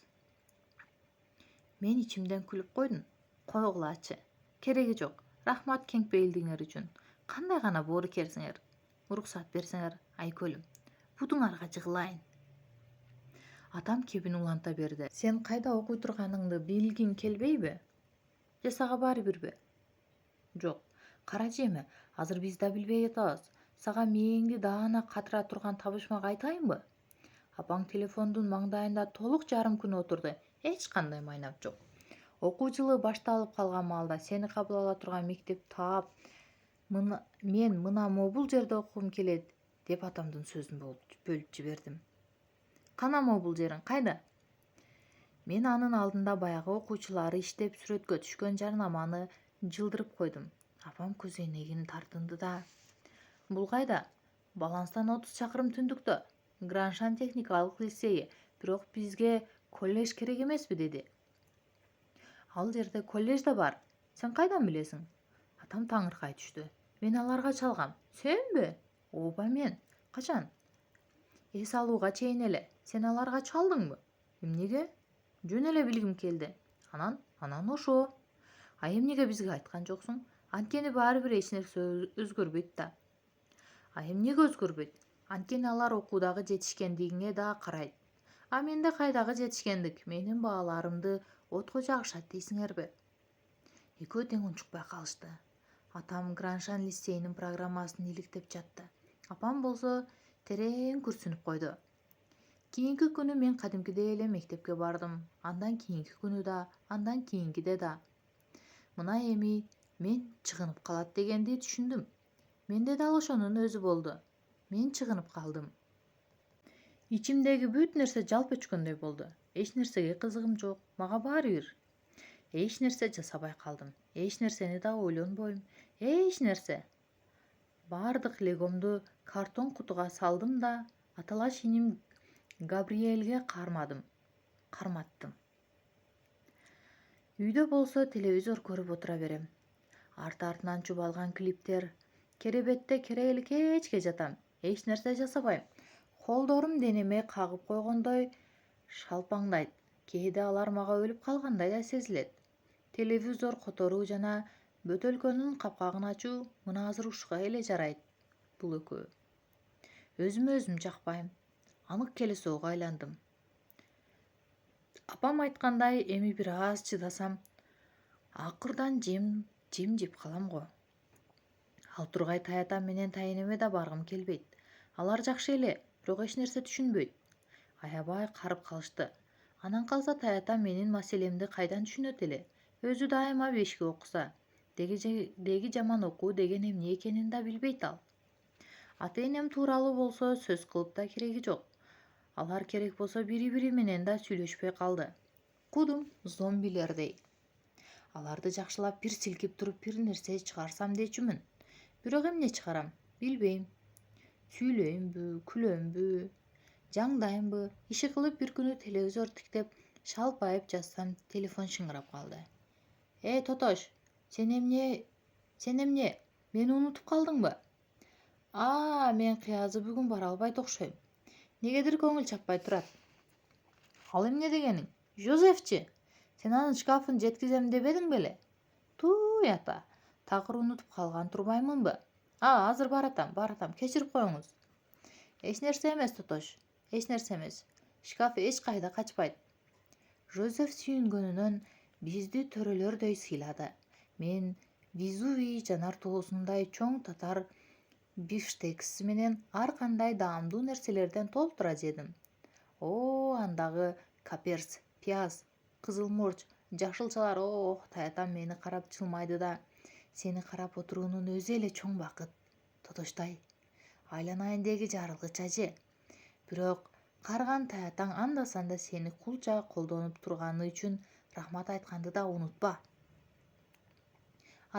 S1: Мен ичимден күлүп койдум. Койгулачы. Кереги жок. Рахмат кеңпейилдиңер үчүн. Кандай гана боорукерсиңер. Уруксат берсеңер, айкөлүм. Будуңарга жыгылайын. Атам кебин уланта берди. Сен кайда окуй турганыңды билгиң келбейби? Же сага баары бирби? Жок. Карачы эми, азыр биз да билбей жатабыз. Сага мээңди даана катыра турган табышмак айтайынбы? Апаң телефондун маңдайында толук жарым күн отурду. Эч кандай майнап жок. Окуу жылы башталып калган маалда сени кабыл ала турган мектеп таап, мен мына могул жерде окугум келет деп атамдын сөзүн бөлүп жибердим. Кана могул жериң кайда? Мен анын алдында баягы окуучулары иштеп сүрөткө түшкөн жарнаманы жылдырып койдум. Апам көзөйнөгүн тартынды да. Бул кайда? Баланстан 30 чакырым түндүктө. Граншан техникалык лицейи, бирок бизге колледж керек эмеспи деди. Ал жерде колледж да бар. Сен кайдан билесиң? Атам таңыркай түштү. Мен аларга чалгам. Сенби? Ооба мен. Качан? Эс алууга чейин эле. Сен аларга чалдыңбы? Эмнеге? Жөн эле билгим келди. Анан ошо. А эмнеге бизге айткан жоксуң? Анткени баары бир эч нерсе өзгөрбөйт да. А эмнеге өзгөрбөйт? Анткени алар окуудагы жетишкендигиңе да карайт. А менде кайдагы жетишкендик? Менин бааларымды отко жагышат дейсиңерби? Экөө тең унчукпай калышты. Атам Граншан лицейинин программасын иликтеп жатты. Апам болсо терең күрсүнүп койду. Кийинки күнү мен кадимкидей эле мектепке бардым. Андан кийинки күнү да, андан кийинкиде да. Мына эми мен чыгынып калат дегенди түшүндүм. Менде дал ошонун өзү болду. Мен чыгынып калдым. Ичимдеги бүт нерсе жалп өчкөндөй болду. Эч нерсеге кызыгым жок. Мага баары бир. Эч нерсе жасабай калдым. Эч нерсени да ойлонбойм. Эч нерсе. Бардык легомду картон кутуга салдым да аталаш иним Габриэлге карматтым. Үйдө болсо телевизор көрүп отура берем. Арты-артынан чубалган клиптер. Керебетте керейликечке жатам. Эч нерсе жасабайм. Колдорум денеме кагып койгондой шалпаңдайт. Кээде алар мага өлүп калгандай да сезилет. Телевизор которуу жана бөтөлкөнүн капкагын ачуу мына азыр ушуга эле жарайт. Бул экөө. Өзүм жакпайм. Анык келесоого айландым. Апам айткандай эми бир аз чыдасам, акырдан жем жеп калам го. Ал тургай таятам менен тайнеме да баргым келбейт. Алар жакшы эле, бирок эч нерсе түшүнбөйт. Аябай карып калышты. Анан калса таятам менин маселемди кайдан түшүнөт эле? Өзү дайыма бешке окуса. Деги жаман окуу деген эмне экенин да билбейт ал. Ата-энем тууралуу болсо сөз кылып да кереги жок. Алар керек болсо бири-бири менен да сүйлөшпөй калды. Кудум зомбилердей. Аларды жакшылап бир силкип туруп бир нерсе чыгарсам дечүмүн. Бирок эмне чыгарам? Билбейм. Сүйлөйүмбү, күлөмбү, жаңдаймбы? Иши кылып бир күнү телевизор тиктеп шалпайып жатсам телефон шыңырап калды. Тотош, сен эмне? Мени унутуп калдыңбы? Мен кыязы бүгүн бара албайт окшойм. Негедир көңүл чаппай турат. Ал эмне дегениң? Жозефчи? Сен анын шкафын жеткизем дебедиң беле? Туй ата, такыр унутуп калган турбаймынбы? Азыр баратам, кечирип коюңуз. Эч нерсе эмес, Тотош, эч нерсе эмес. Шкаф эч кайда качпайт. Жозеф сүйүнгөнүнөн бизди төрөлөрдөй сыйлады. Мен Везувий жанар тоосундай чоң татар бифштекс менен ар кандай даамдуу нерселерден толтура жедим. Андагы каперс, пияз, кызыл мурч, жашылчалар. Таятам мени карап жылмайды да. Сени карап отуруунун өзү эле чоң бакыт, Тотоштай. Айланайын деги жарылгыч ажы. Бирок карган таятаң анда-санда сени кулча колдонуп турганы үчүн рахмат айтканды да унутпа.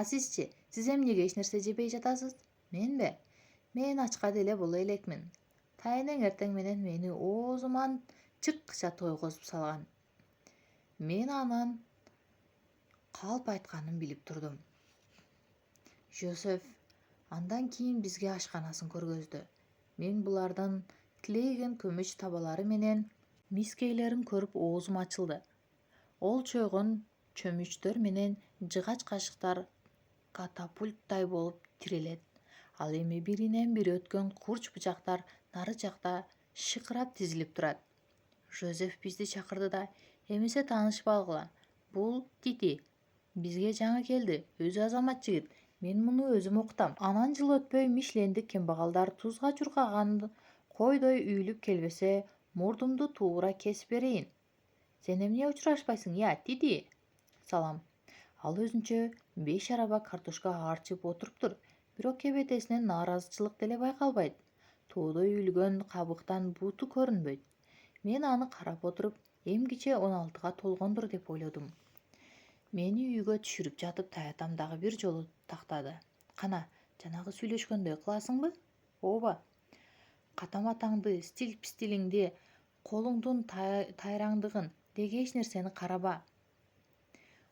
S1: Сизчи, сиз эмнеге эч нерсе жебей жатасыз? Менби? Мен ачка деле боло элекмин. Тайнең эртең менен мени оозуман чыкча тойгозуп салган. Мен анын калп айтканын билип турдум. Жозеф андан кийин бизге ашканасын көргөздү. Мен булардын тилейген көмөч табалары менен мискейлерин көрүп оозум ачылды. Ол чойгон чөмүчтөр менен жыгач кашыктар катапульттай болуп тирелет. Ал эми биринен бири өткөн курч бычактар нары жакта шыкырап тизилип турат. Жозеф бизди чакырды да: «Эмесе таанышпагыла. Бул Тити. Бизге жаңы келди. Өзү азамат жигит. Мен муну өзүм окутам». Анан жыл өтпөй Мишлендик кембагалдар тузга чуркаган койдой үйүлүп келбесе, мурдумду туура кесип берейин. Сен эмне учурашпайсың, Тити? Салам. Ал өзүнчө 5 араба картошка арчып отуруптур, бирок кебетесинен нааразычылык деле байкалбайт. Тоодо үйүлгөн кабыктан буту көрүнбөйт. Мен аны карап отуруп, эмгиче 16га толгондур деп ойлодум. Мени үйгө түшүрүп жатып таятам дагы бир жолу тактады. Кана, жанагы сүйлөшкөндөй кыласыңбы? Ооба. Катаматаңды, стил-пистилиңди, колуңдун тайраңдыгын, деги эч нерсени караба.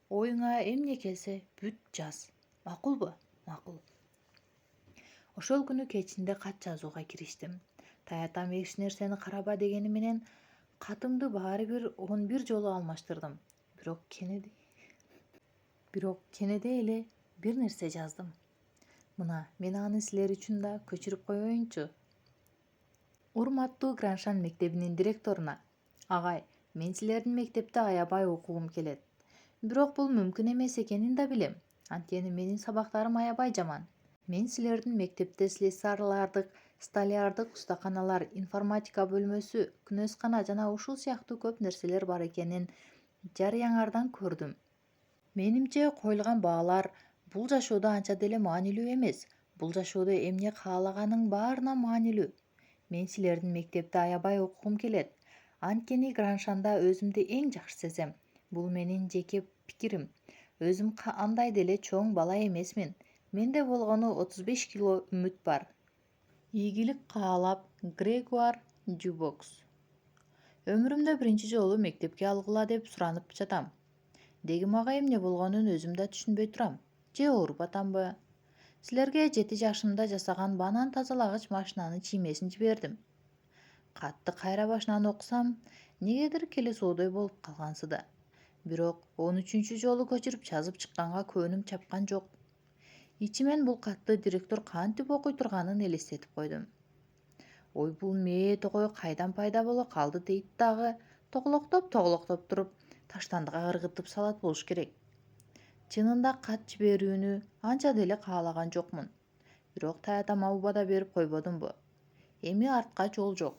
S1: Оюңа эмне келсе бүт жаз. Макулбу? Макул. Ошол күнү кечинде кат жазууга кириштим. Таятам эч нерсени караба дегени менен катымды баары бир 11 жолу алмаштырдым. Бирок кенеде эле бир нерсе жаздым. Мына, мен аны силер үчүн да көчүрүп коеюнчу. Урматтуу Граншан мектебинин директоруна: Агай, мен силердин мектепте аябай окугум келет. Бирок бул мүмкүн эмес экенин да билем. Анткени менин сабактарым аябай жаман. Мен силердин мектепте слесарлардык, столярдык устаканалар, информатика бөлмөсү, күнөскана жана ушул сыяктуу көп нерселер бар экенин жарыяңардан көрдүм. Менимче коюлган баалар бул жашоодо анча деле маанилүү эмес. Бул жашоодо эмне каалаганың баарына маанилүү. Мен силердин мектепте аябай окугум келет. Анткени Граншанда өзүмдү эң жакшы сезем. Бул менин жеке пикирим. Өзүм андай деле чоң бала эмесмин. Менде болгону 35 кило үмүт бар. Ийгилик каалап, Грегуар Дюбокс. Өмүрүмдө биринчи жолу мектепке алгыла деп суранып жатам. Деги мага эмне болгонун өзүм да түшүнбөй турам. Же ооруп атамбы? Силерге 7 жашымда жасаган банан тазалагыч машинанын чиймесин жибердим. Катты кайра башынан окусам, негедир келесоодой болуп калгансыды. Бирок 13 жолу көчүрүп жазып чыкканга көөнүм чапкан жок. Ичимен бул катты директор кантип окуй турганын элестетип койдум. Ой, бул мээ тогой кайдан пайда боло калды дейт дагы, тоголоктоп туруп таштандыга ыргытып салат болуш керек. Чынында кат жиберүүнү анча деле каалаган жокмун. бирок таятама убада берип койбодумбу. Эми артка жол жок.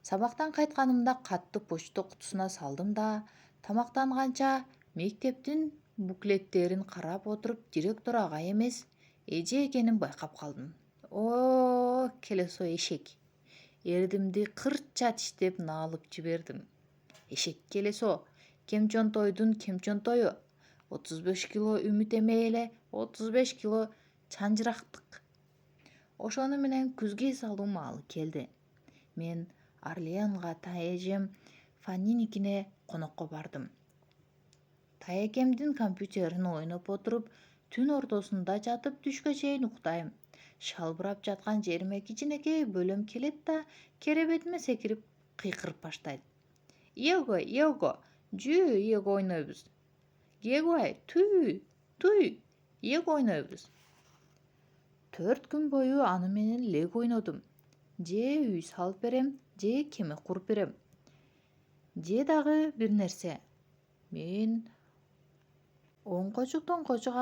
S1: Сабактан кайтканымда катты почта кутусуна салдым да, тамактанганча мектептин буклеттерин карап отуруп директор агай эмес, эже экенин байкап калдым. О, келесо эшек. Эрдимди кырча тиштеп наалып жибердим. Эшек келесо, кемчонтойдун кемчонтою. 35 кило үмүт эмей эле 35 кило чанжырактык. Ошону менен күзгө салуу маалы келди. Мен Орленга таэжем Фаниникине конокко бардым. Таекемдин компьютерин ойноп отуруп, түн ортосунда жатып түшкө чейин уктайм. Шалбырап жаткан жериме кичинекей бөлөм келет да, керебетиме секирип кыйкырып баштайт. Иего, Иего, жүү Иего ойнойбуз. Гегуай, туй, Иего ойнойбуз. 4 күн бою аны менен лего ойнодум. Же үй салып берем, же кеме куруп берем. Же дагы бир нерсе. Мен оң кочук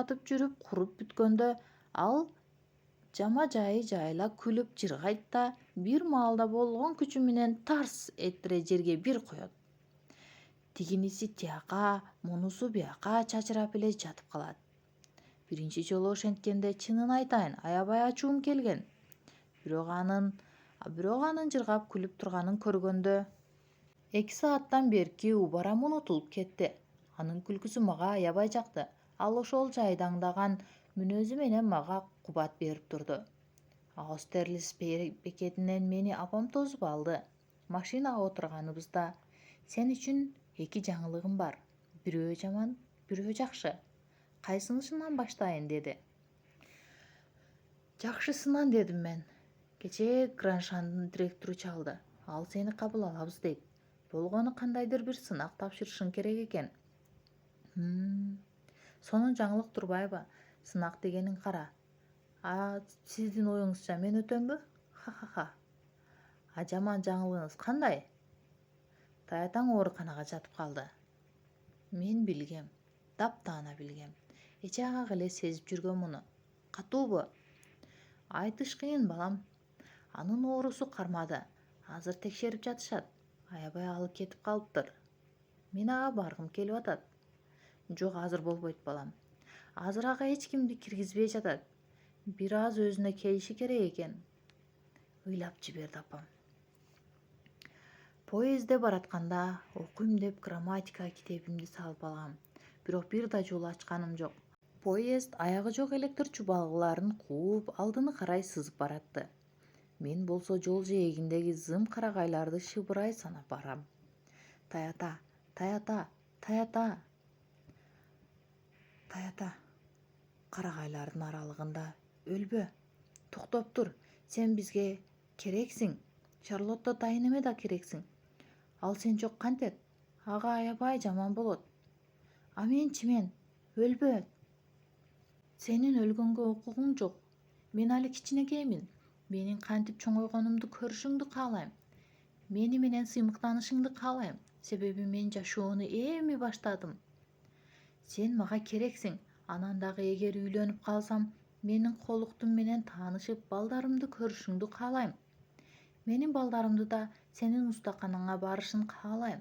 S1: атып жүрүп куруп бүткөндө ал жама жайы жайла күлүп жыргайт да, бир маалда болгон күчү менен тарс этире жерге бир коет. Тигиниси тияка, мунусу бияка чачырап эле жатып калат. Биринчи жолу ошенткенде чынын айтайын, аябай ачуум келген. Бирок анын жыргап күлүп турганын көргөндө 2 сааттан берки убарам унутулуп кетти. Анын күлкүсү мага аябай жакты. Ал ошол жайдаңдаган мүнөзү менен мага кубат берип турду. Аустерлиц бекетинен мени апам тосуп алды. Машинага отурганыбызда сен үчүн 2 жаңылыгым бар. Бирөө жаман, бирөө жакшы. Кайсынысынан баштайын деди. Жакшысынан дедим мен. Кечээ Граншандын директору чалды. Ал сени кабыл алабыз дейт. Болгону кандайдыр бир сынак тапшырышың керек экен. Сонун жаңылык турбайбы? Сынак дегенин кара. Сиздин оюңузча мен өтөмбү? Ха-ха-ха. Жаман жаңылыгыңыз кандай? Таятаң ооруканага жатып калды. Мен билгем, таптаана билгем. Эче ак эле сезип жүргөм муну. Катуубу? Айтыш кыйын, балам. Анын оорусу кармады. Азыр текшерип жатышат. Аябай алып кетип калыптыр. Мен ага баргым келип атат. Жок, азыр болбойт, балам. Азыр ага эч кимди киргизбей жатат. Бир аз өзүнө келиши керек экен. Ыйлап жиберди апам. Поездде баратканда окуйм деп грамматика китебимди салып алгам. Бирок бир да жол ачканым жок. Поезд аягы жок электр чубалгыларын кууп, алдыны карай сызып баратты. Мен болсо жол жээгиндеги зым карагайларды шыбырай санап барам. Таята, таята, таята. Таята. Карагайлардын аралыгында өлбө. Токтоп тур. Сен бизге керексиң. Шарлотто дайын эме да керексиң. Ал сен жок кантет? Ага аябай жаман болот. Мен өлбө. Сенин өлгөнгө укугуң жок. Мен али кичинекеймин. Менин кантип чоңойгонумду көрүшүңдү каалайм. Мени менен сыймыктанышыңды каалайм. Себеби мен жашоону эми баштадым. Сен мага керексиң. Анан дагы эгер үйлөнүп калсам, менин колуктум менен таанышып, балдарымды көрүшүңдү каалайм. Менин балдарымды да сенин устаканаңа барышын каалайм.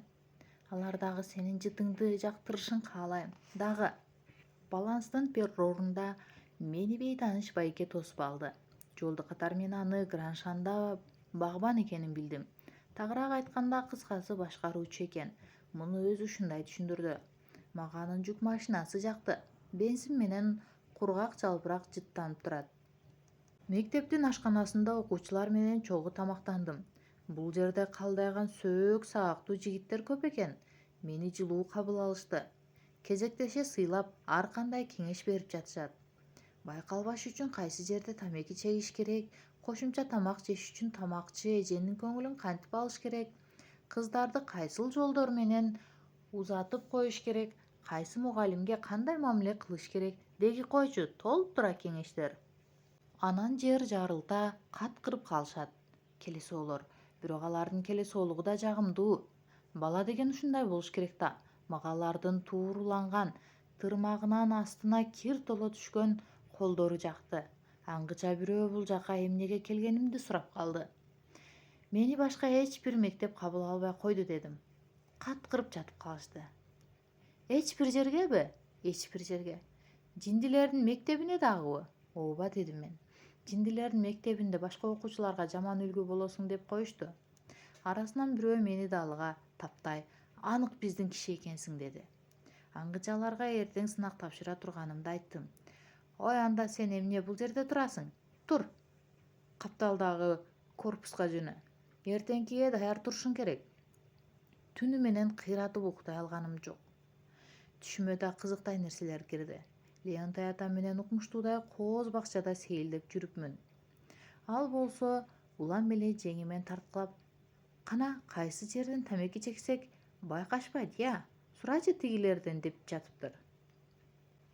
S1: Алар дагы сенин жытыңды жактырышын каалайм. Дагы баланстын перронунда мени бейтааныш байке тосуп алды. Жолду катар мен аны Граншанда багбан экенин билдим. Тагыраак айтканда, кыскасы башкаруучу экен. Муну өзү ушундай түшүндүрдү. Мага анын жүк машинасы жакты. Бензин менен кургак жалбырак жыттанып турат. Мектептин ашканасында окуучулар менен чогуу тамактандым. Бул жерде калдайган сөөк саактуу жигиттер көп экен. Мени жылуу кабыл алышты. Кезектеше сыйлап, ар кандай кеңеш берип жатышат. Байкалбаш үчүн кайсы жерде тамеки чегиш керек, кошумча тамак жеш үчүн тамакчы эженин көңүлүн кантип алыш керек, кыздарды кайсыл жолдор менен узатып коюш керек, кайсы мугалимге кандай мамиле кылыш керек деги койчу толтура кеңештер. Анан жер жарылта кат кырып калышат келесоолор. Бирок алардын келесоолугу да жагымдуу. Бала деген ушундай болуш керек да. Мага алардын тууруланган тырмагынын астына кир толо түшкөн колдору жакты. Аңгыча бирөө бул жака эмнеге келгенимди сурап калды. Мени башка эч бир мектеп кабыл албай койду дедим. Каткырып жатып калышты. Эч бир жергеби? Эч бир жерге. Жиндилердин мектебине дагыбы? Ооба дедим мен. Жиндилердин мектебинде башка окуучуларга жаман үлгү болосуң деп коюшту. Арасынан бирөө мени да алга таптай, анык биздин киши экенсиң деди. Аңгыча аларга эртең сынак тапшыра турганымды айттым. Ой, анда сен эмне бул жерде турасың? Тур. Капталдагы корпуска жөнө. Эртеңкиге даяр турушуң керек. Түнү менен кыйратып уктай алганым жок. Түшүмө да кызыктай нерселер кирди. Леонтий атам менен укмуштуудай кооз бакчада сейилдеп жүрүпмүн. Ал болсо улам эле жеңимен тарткылап, кана кайсы жерден тамеки чексек байкашпайт я, сурачы тигилерден деп жатыптыр.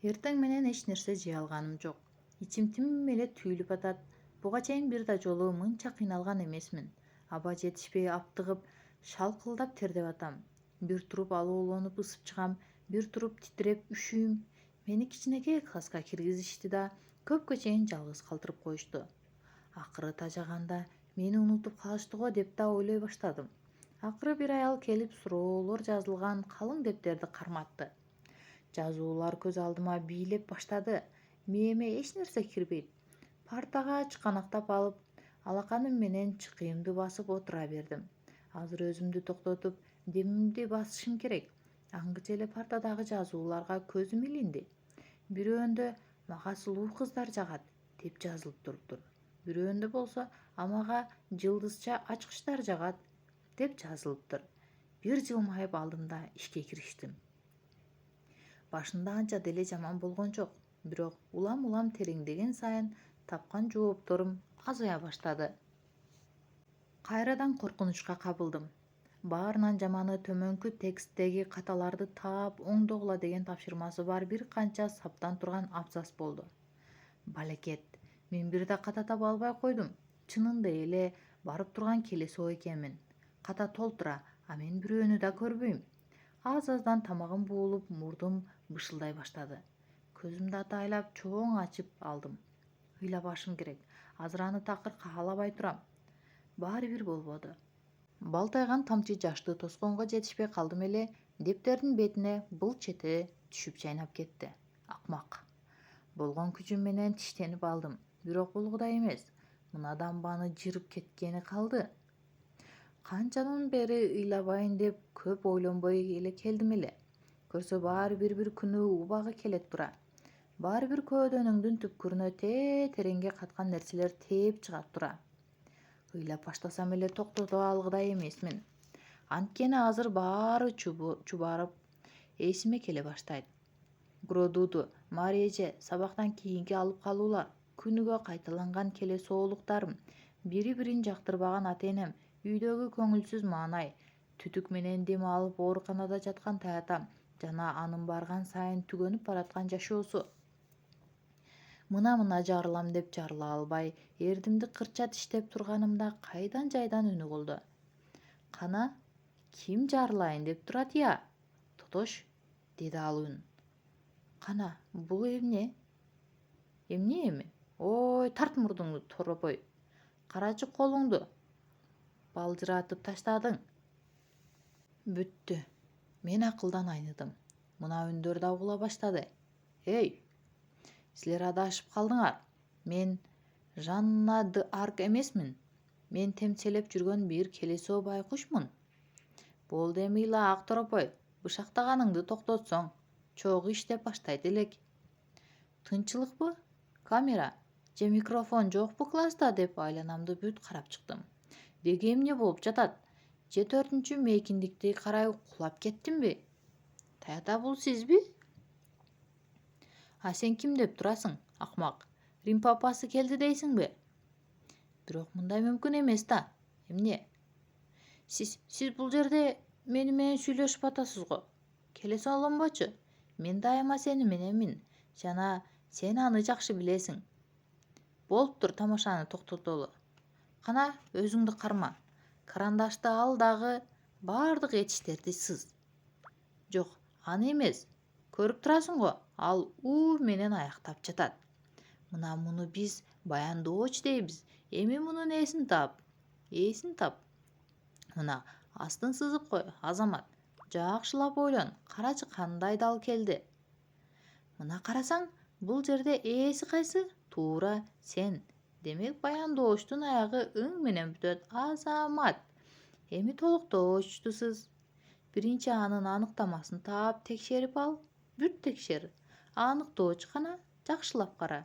S1: Эртең менен эч нерсе жей алганым жок. Ичим тим эле түйүлүп атат. Буга чейин бир да жолу мынча кыйналган эмесмин. Аба жетишпей аптыгып, шалкылдап тердеп атам. Бир туруп алоолонуп ысып чыгам, бир туруп титиреп үшүйм. Мени кичинекей класска киргизишти да көпкө чейин жалгыз калтырып коюшту. Акыры тажаганда мени унутуп калышты го деп да ойлой баштадым. Акыры бир аял келип суроолор жазылган калың дептерди карматты. Жазуулар көз алдыма бийлеп баштады. Мээме эч нерсе кирбейт. Партага чыканактап алып, алаканым менен чыкыйымды басып отура бердим. Азыр өзүмдү токтотуп, демимди басышым керек. Аңгыча эле партадагы жазууларга көзүм илинди. Бирөөндө мага сулуу кыздар жагат деп жазылып туруптур. Бирөөндө болсо амага жылдызча ачкычтар жагат деп жазылыптыр. Бир жылмайып алдым да ишке кириштим. Башында анча деле жаман болгон жок, бирок улам тереңдеген сайын тапкан жоопторум азая баштады. Кайрадан коркунучка кабылдым. Баарынан жаманы төмөнкү тексттеги каталарды таап оңдогула деген тапшырмасы бар бир канча саптан турган абзац болду. Балекет, мен бир да ката таба албай койдум. Чынында эле барып турган келесоо экенмин. Ката толтура, а мен бирөөнү да көрбөйм. Аз-аздан тамагым буулуп, мурдум бышылдай баштады. Көзүмдү атайлап чоң ачып алдым. Ыйлабашым керек. Азыр аны такыр каалабай турам. Баары бир болбоду. Балтайган тамчы жашты тосконго жетишпей калдым эле, дептердин бетине былч эте түшүп чайнап кетти. Акмак. Болгон күчүм менен тиштенип алдым. Бирок булгудай эмес. Мына дамбаны жырып кеткени калды. Канчадан бери ыйлабайын деп көп ойлонбой эле келдим эле. Көрсө баары бир күнү убагы келет тура. Баары бир көөдөнүңдүн түпкүрүнө тереңге каткан нерселер тээп чыгат тура. Ыйлап баштасам эле токтото алгыдай эмесмин. Анткени азыр баары чубарып эсиме келе баштайт. Гродуду, Мариэже, сабактан кийинки алып калуулар, күнүгө кайталанган келесоолуктарым, бири-бирин жактырбаган ата-энем, үйдөгү көңүлсүз маанай, түтүк менен дем алып ооруканада жаткан таятам жана анын барган сайын түгөнүп бараткан жашоосу. Мына жарылам деп жарыла албай, эрдимди кырча тиштеп турганымда кайдан жайдан үнү болду. Кана, ким жарылайын деп турат я? Тотош, деди ал үн. Кана, бул эмне? Эмне эми? Ой, тарт мурдуңду, торопой. Карачы колуңду. Балжыратып таштадың. Бүттү. Мен акылдан айныдым. Мына үндөр да угула баштады. Эй, силер адашып калдыңар. Мен Жанна д Арк эмесмин. Мен темселеп жүргөн бир келесоо байкушмун. Болду эми ыйла ак торопой. Бышактаганыңды токтотсоң, чогуу иштеп баштайт элек. Тынчылыкпы? Камера же микрофон жокпу класста деп айланамды бүт карап чыктым. Деги эмне болуп жатат? Же 4-чү мейкиндикти карай кулап кеттимби? Таята, бул сизби? А сен ким деп турасың, акмак? Рим папасы келди дейсиңби? Бирок мындай мүмкүн эмес да. Эмне? Сиз бул жерде мени менен сүйлөшүп атасыз го. Келе салгынбочу. Мен дайыма сени мененмин. Жана сен аны жакшы билесиң. Болуптур, тамашаны токтотолу. Кана, өзүңдү карма. Карандашты ал дагы баардык этиштерди сыз. Жок, аны эмес. Көрүп турасың го, ал У менен аяктап жатат. Муну биз баяндооч дейбиз. Эми мунун эсин тап. Эсин тап. Мына астын сызып кой, Азамат. Жакшылап ойлон. Карачы кандай дал келди. Мына карасаң, бул жерде ээси кайсы? Туура сен. Демек баянdoочтун аягы ың менен бүтөт. Азамат. Эми толуктоочтусуз. Биринчи анын аныктамасын таап текшерип ал. Бүт текшер. Аныктооч гана жакшылап кара.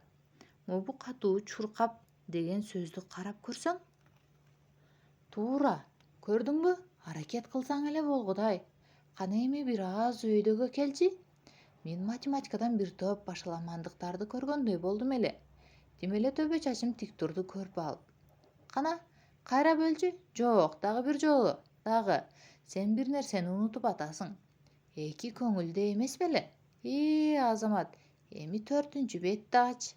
S1: Могу катуу чуркап деген сөздү карап көрсөң. Туура. Көрдүңбү? Аракет кылсаң эле болгудай. Кана эми бир аз өйдөгө келчи. Мен математикадан бир топ башаламандыктарды көргөндөй болдум эле. Тим эле төбө чачым тик турду көрпө алып. Кана, кайра бөлчү? Жок, дагы бир жолу. Дагы. Сен бир нерсени унутуп атасың. Эки көңүлдүү эмес беле? Азамат, эми 4-чү бетти ач.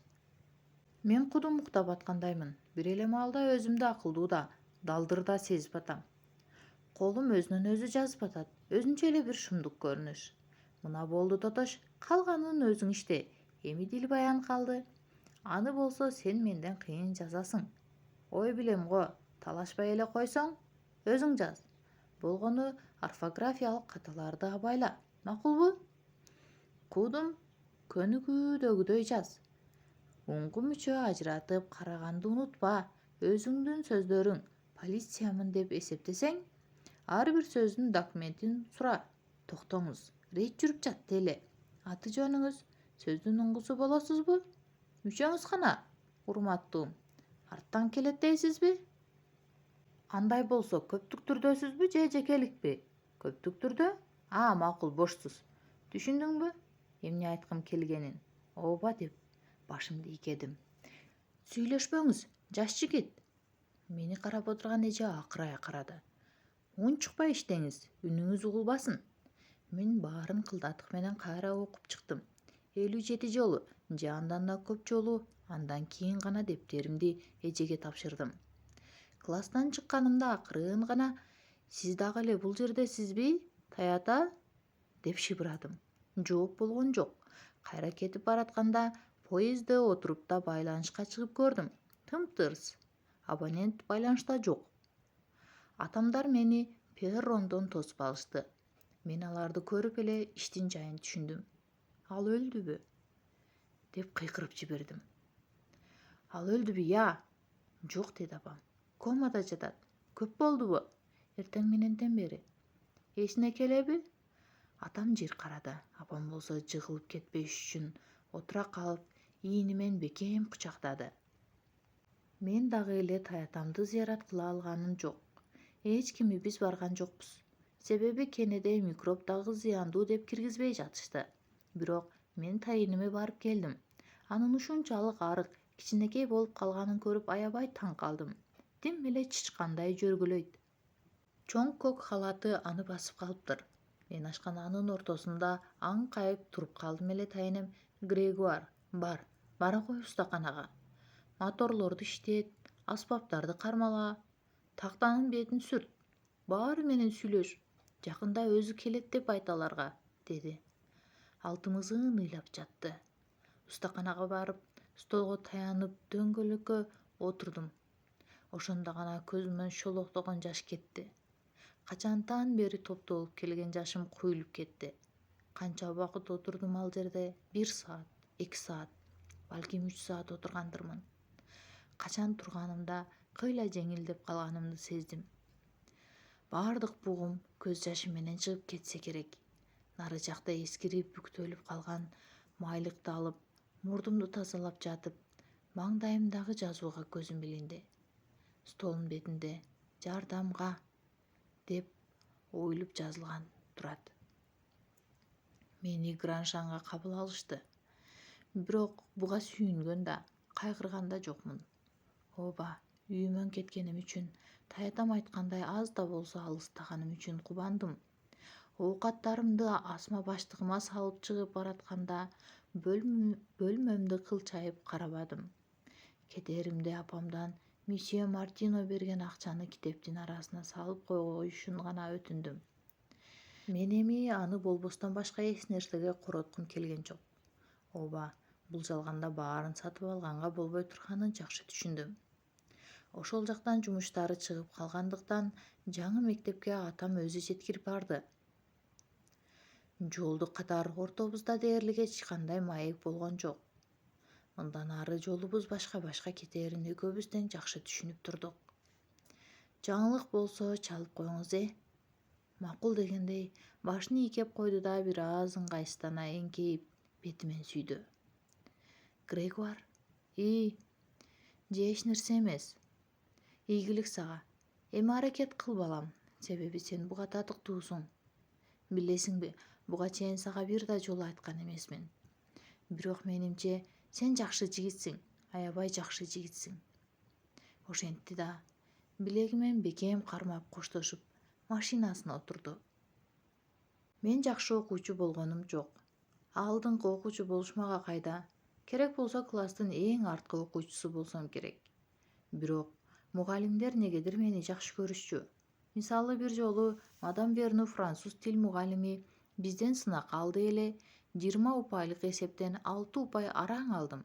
S1: Мен кудум уктап аткандаймын. Бир эле маалда өзүмдү акылдуу да, далдыр да сезип атам. Колум өзүнөн өзү жазып атат. Өзүнчө эле бир шумдук көрүнүш. Мына болду тотош, калганын өзүң иште. Эми дил баян калды. Аны болсо сен менден кыйын жазасың. Ой билем го, талашпай эле койсоң, өзүң жаз. Болгону орфографиялык каталарды абайла. Макулбу? Кудум көнүгүүдөгүдөй жаз. Уңгу мүчө ажыратып караганды унутпа. Өзүңдүн сөздөрүң полициямын деп эсептесең, ар бир сөздүн документин сура. Токтоңуз, рейд жүрүп жатты эле. Аты жөнүңүз, сөздүн уңгусу болосузбу? Мүчөңүз кана, урматтуум. Арттан келет дейсизби? Андай болсо көптүк түрдөсүзбү же жекеликпи? Көптүк түрдө? Макул, бошсуз. Түшүндүңбү? Эмне айткым келгенин? Ооба деп башымды ийгедим. Сүйлөшпөңүз, жаш жигит. Мени карап отурган эже акырая карады. Унчукпай иштеңиз, үнүңүз угулбасын. Мен баарын кылдатык менен кайра окуп чыктым. 57 жолу же андан да көп жолу, андан кийин гана дептеримди эжеге тапшырдым. Класстан чыкканымда акырын гана «Сиз дагы эле бул жердесизби, Таята?» деп шыбырадым. Жооп болгон жок. Кайра кетип баратканда поездде отуруп да байланышка чыгып көрдүм. Тымтырс. Абонент байланышта жок. Атамдар мени перрондон тосуп алышты. Мен аларды көрүп эле иштин жайын түшүндүм. Ал өлдүбү? деп кыйкырып жибердим. Ал өлдүбү, я? Жок, деди апам. Комада жатат. Көп болдубу? Эртең мененден бери. Эсине келеби? Атам жер карады. Апам болсо жыгылып кетпеш үчүн отура калып, ийнимен бекем кучактады. Мен дагы эле Таятамды зыярат кыла алганым жок. Эч кими биз барган жокпуз. Себеби кенеде микроб дагы зыяндуу деп киргизбей жатышты. Бирок мен тайыныме барып келдим. Анын ушунчалык арык, кичинекей болуп калганын көрүп аябай таң калдым. Тим эле чычкандай жөргөлөйт. Чоң көк халаты аны басып калыптыр. Мен ашкананын ортосунда аңкайып туруп калдым эле тайынем. Грегуар, бара кой устаканага. Моторлорду иштет, аспаптарды кармала, тактанын бетин сүрт. Баары менен сүйлөш. Жакында өзү келет деп айт аларга, деди. Алтымызын ыйлап жатты. Устаканага барып, столго таянып дөңгөлөккө отурдум. Ошондо гана көзүмөн шолоктогон жаш кетти. Качантан бери топтолуп келген жашым куюлуп кетти. Канча убакыт отурдум ал жерде? 1 саат, 2 саат, балким 3 саат отургандырмын. Качан турганымда кыйла жеңилдеп калганымды сездим. Баардык бугум көз жашым менен чыгып кетсе керек. Нары жакта эскирип бүктөлүп калган майлыкты алып, мурдумду тазалап жатып, маңдайымдагы жазууга көзүм илинди. Столдун бетинде «Жардамга» деп оюлуп жазылган турат. Мени Граншанга кабыл алышты. Бирок буга сүйүнгөн да, кайгырган да жокмун. Ооба, үйүмөн кеткеним үчүн, Таятам айткандай аз да болсо алыстаганым үчүн кубандым. Оокаттарымды асма баштыгыма салып чыгып баратканда бөлмөмдү кылчайып карабадым. Кетеримде апамдан месье Мартино берген акчаны китептин арасына салып коюшун гана өтүндүм. Мен эми аны болбостон башка эч нерсеге короткум келген жок. Ооба, Бул жалганда баарын сатып алганга болбой турганын жакшы түшүндүм. Ошол жактан жумуштары чыгып калгандыктан жаңы мектепке атам өзү жеткирип барды. Жолду катар ортобузда дээрлик эч кандай маек болгон жок. Мындан ары жолубуз башка кетерин экөөбүз тең жакшы түшүнүп турдук. Жаңылык болсо чалып коюңуз, Макул дегендей башын ийкеп койду да бир аз ыңгайсыздана эңкейип бетимен сүйдү. Грегуар, же эч нерсе эмес. Ийгилик сага. Эми аракет кыл, балам, себеби сен буга татыктуусуң. Билесиңби, буга чейин сага бир да жолу айткан эмесмин. Бирок менимче сен жакшы жигитсиң, аябай жакшы жигитсиң. Ошентти да, билегимен бекем кармап коштошуп, машинасына отурду. Мен жакшы окуучу болгонум жок. Алдыңкы окуучу болушмага кайда. Керек болсо класстын эң арткы окуучусу болсом керек. Бирок мугалимдер негедир мени жакшы көрүшчү. Мисалы, бир жолу мадам Верну, француз тил мугалими, бизден сынак алды эле 20 упайлык эсептен 6 упай араң алдым.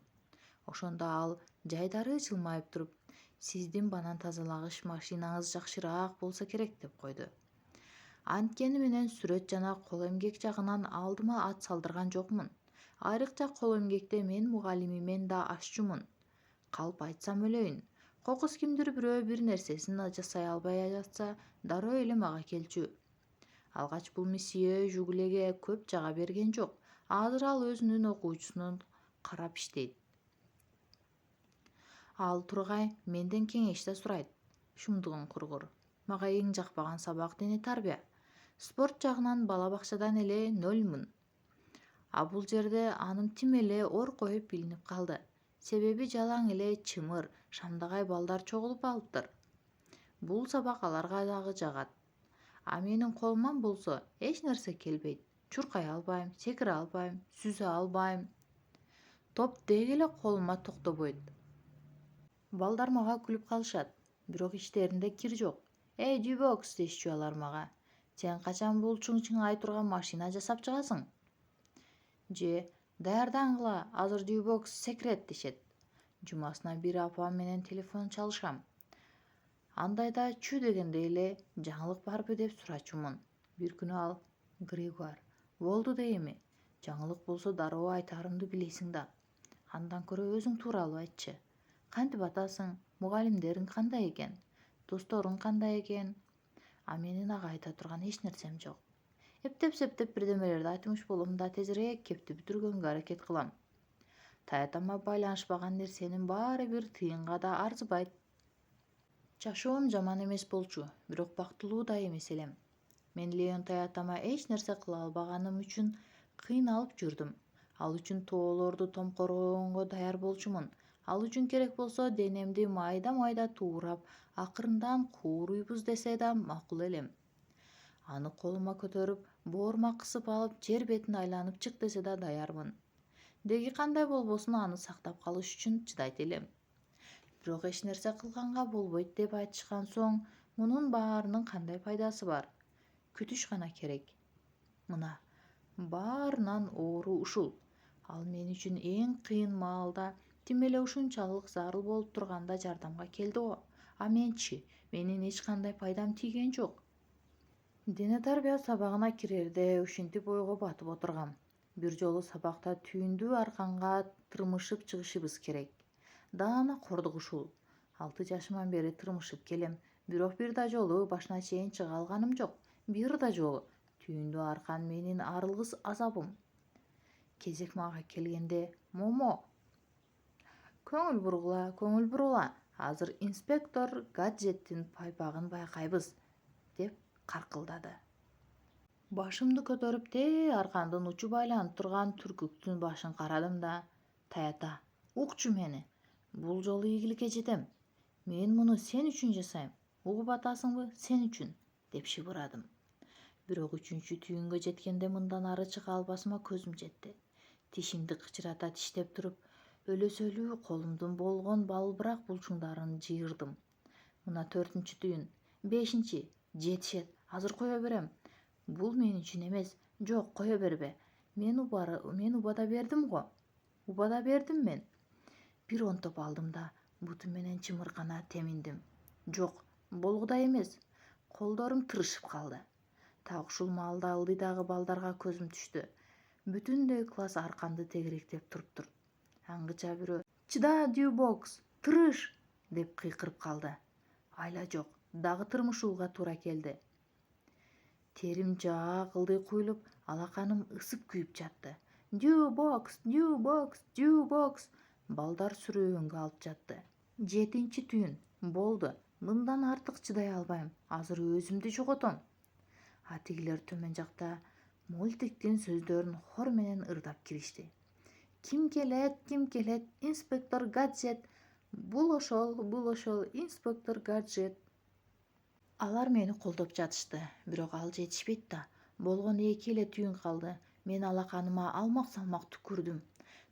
S1: Ошондо ал жайдары жылмайып туруп, сиздин банан тазалагыч машинаңыз жакшыраак болсо керек деп койду. Анткени менен сүрөт жана кол эмгек жагынан алдыма ат салдырган жокмун. Айрыкча кол эмгекте мен мугалимимен да ашчумун. Калп айтсам өлөйүн. Кокус кимдир бирөө бир нерсесин жасай албай жатса, дароо эле мага келчү. Алгач бул месье Жуглеге көп жага берген жок. Азыр ал өзүнүн окуучусунун карап иштейт. Ал тургай менден кеңеш да сурайт. Шумдугун кургур. Мага эң жакпаган сабак дене тарбия. Спорт жагынан бала бакчадан эле 0. А бул жерде анын тим эле ор коюп билинип калды. Себеби жалаң эле чымыр, шамдагай балдар чогулуп алыптыр. Бул сабак аларга дагы жагат. А менин колуман болсо эч нерсе келбейт. Чуркай албайм, секире албайм, сүзө албайм. Топ деги эле колума токтобойт. Балдар мага күлүп калышат, бирок ичтеринде кир жок. Дюбокс дешчү алар мага. Сен качан бул чыңчыңай турган машина жасап чыгасың? Же даярдангыла, азыр дюбокс секирет дешет. Жумасына бир апам менен телефон чалышам. Андайда чү дегенде эле жаңылык барбы деп сурачумун. Бир күнү ал: Грегуар, болду дейми? Жаңылык болсо дароо айтарымды билесиң да. Андан көрө өзүң тууралуу айтчы. Кантип атасың? Мугалимдериң кандай экен? Досторуң кандай экен? А менин ага айта турган эч нерсем жок. Эптеп-септеп бирдемелерди айтмыш болом да тезирээк кепти бүтүргөнгө аракет кылам. Таятама байланышпаган нерсенин баары бир тыйынга да арзыбайт. Жашоом жаман эмес болчу, бирок бактылуу да эмес элем. Мен Леон таятама эч нерсе кыла албаганым үчүн кыйналып жүрдүм. Ал үчүн тоолорду томкоргонго даяр болчумун. Ал үчүн керек болсо денемди майда туурап, акырындан кууруйбуз десе да макул элем. Аны колума көтөрүп, боорума кысып алып, жер бетин айланып чык десе да даярмын. Деги кандай болбосун аны сактап калыш үчүн чыдайт элем. Бирок эч нерсе кылганга болбойт деп айтышкан соң, мунун баарынын кандай пайдасы бар? Күтүш гана керек. Мына баарынан оору ушул. Ал мен үчүн эң кыйын маалда, тим эле ушунчалык зарыл болуп турганда жардамга келди го. А менчи, менин эч кандай пайдам тийген жок. Дене тарбия сабагына кирерде ушинтип ойго батып отургам. Бир жолу сабакта түйүндүү арканга тырмышып чыгышыбыз керек. Даана кордук ушул. 6 жашыман бери тырмышып келем, бирок бир да жолу башына чейин чыга алганым жок. Бир да жолу. Түйүндүү аркан менин арылгыс азабым. Кезек мага келгенде: Момо, көңүл бургула. Азыр инспектор Гаджеттин пайпагын байкайбыз, деп каркылдады. Башымды көтөрүп аркандын учу байланып турган түркүктүн башын карадым да: Таята, укчу мени. Бул жолу ийгиликке жетем. Мен муну сен үчүн жасайм. Угуп атасыңбы, сен үчүн, деп шыбырадым. Бирок 3-чү түйүнгө жеткенде мындан ары чыга албасыма көзүм жетти. Тишимди кычырата тиштеп туруп, өлөсөлүү колумдун болгон балбырак булчуңдарын жыйырдым. Мына 4-чү түйүн, 5-чи, жетишет. Азыр кое берем. Бул мен үчүн эмес. Жок, кое бербе. Мен убада бердим го. убада бердим мен. Бир онтоп алдым да бутум менен чымыргана теминдим. Жок, болгудай эмес. Колдорум тырышып калды. Так ушул маалда ылдыйдагы балдарга көзүм түштү. Бүтүндөй класс арканды тегеректеп туруптур. Аңгыча бирөө «Чыда, Дьюбокс, тырыш!» деп кыйкырып калды. Айла жок, дагы тырмышууга туура келди. Терим жаак ылдый куюлуп, алаканым ысып күйүп жатты. «Дьюбокс, Дьюбокс, Дьюбокс!» Балдар сүрөөнгө алып жатты. 7-түйүн. Болду. Мындан артык чыдай албайм. Азыр өзүмдү жоготом. Атигилер төмөн жакта мультиктин сөздөрүн хор менен ырдап киришти. Ким келет, инспектор Гаджет. Бул ошол, инспектор Гаджет. Алар мени колдоп жатышты, бирок ал жетишпейт да. Болгону 2 түйүн калды. Мен алаканыма алмак-салмак түкүрдүм.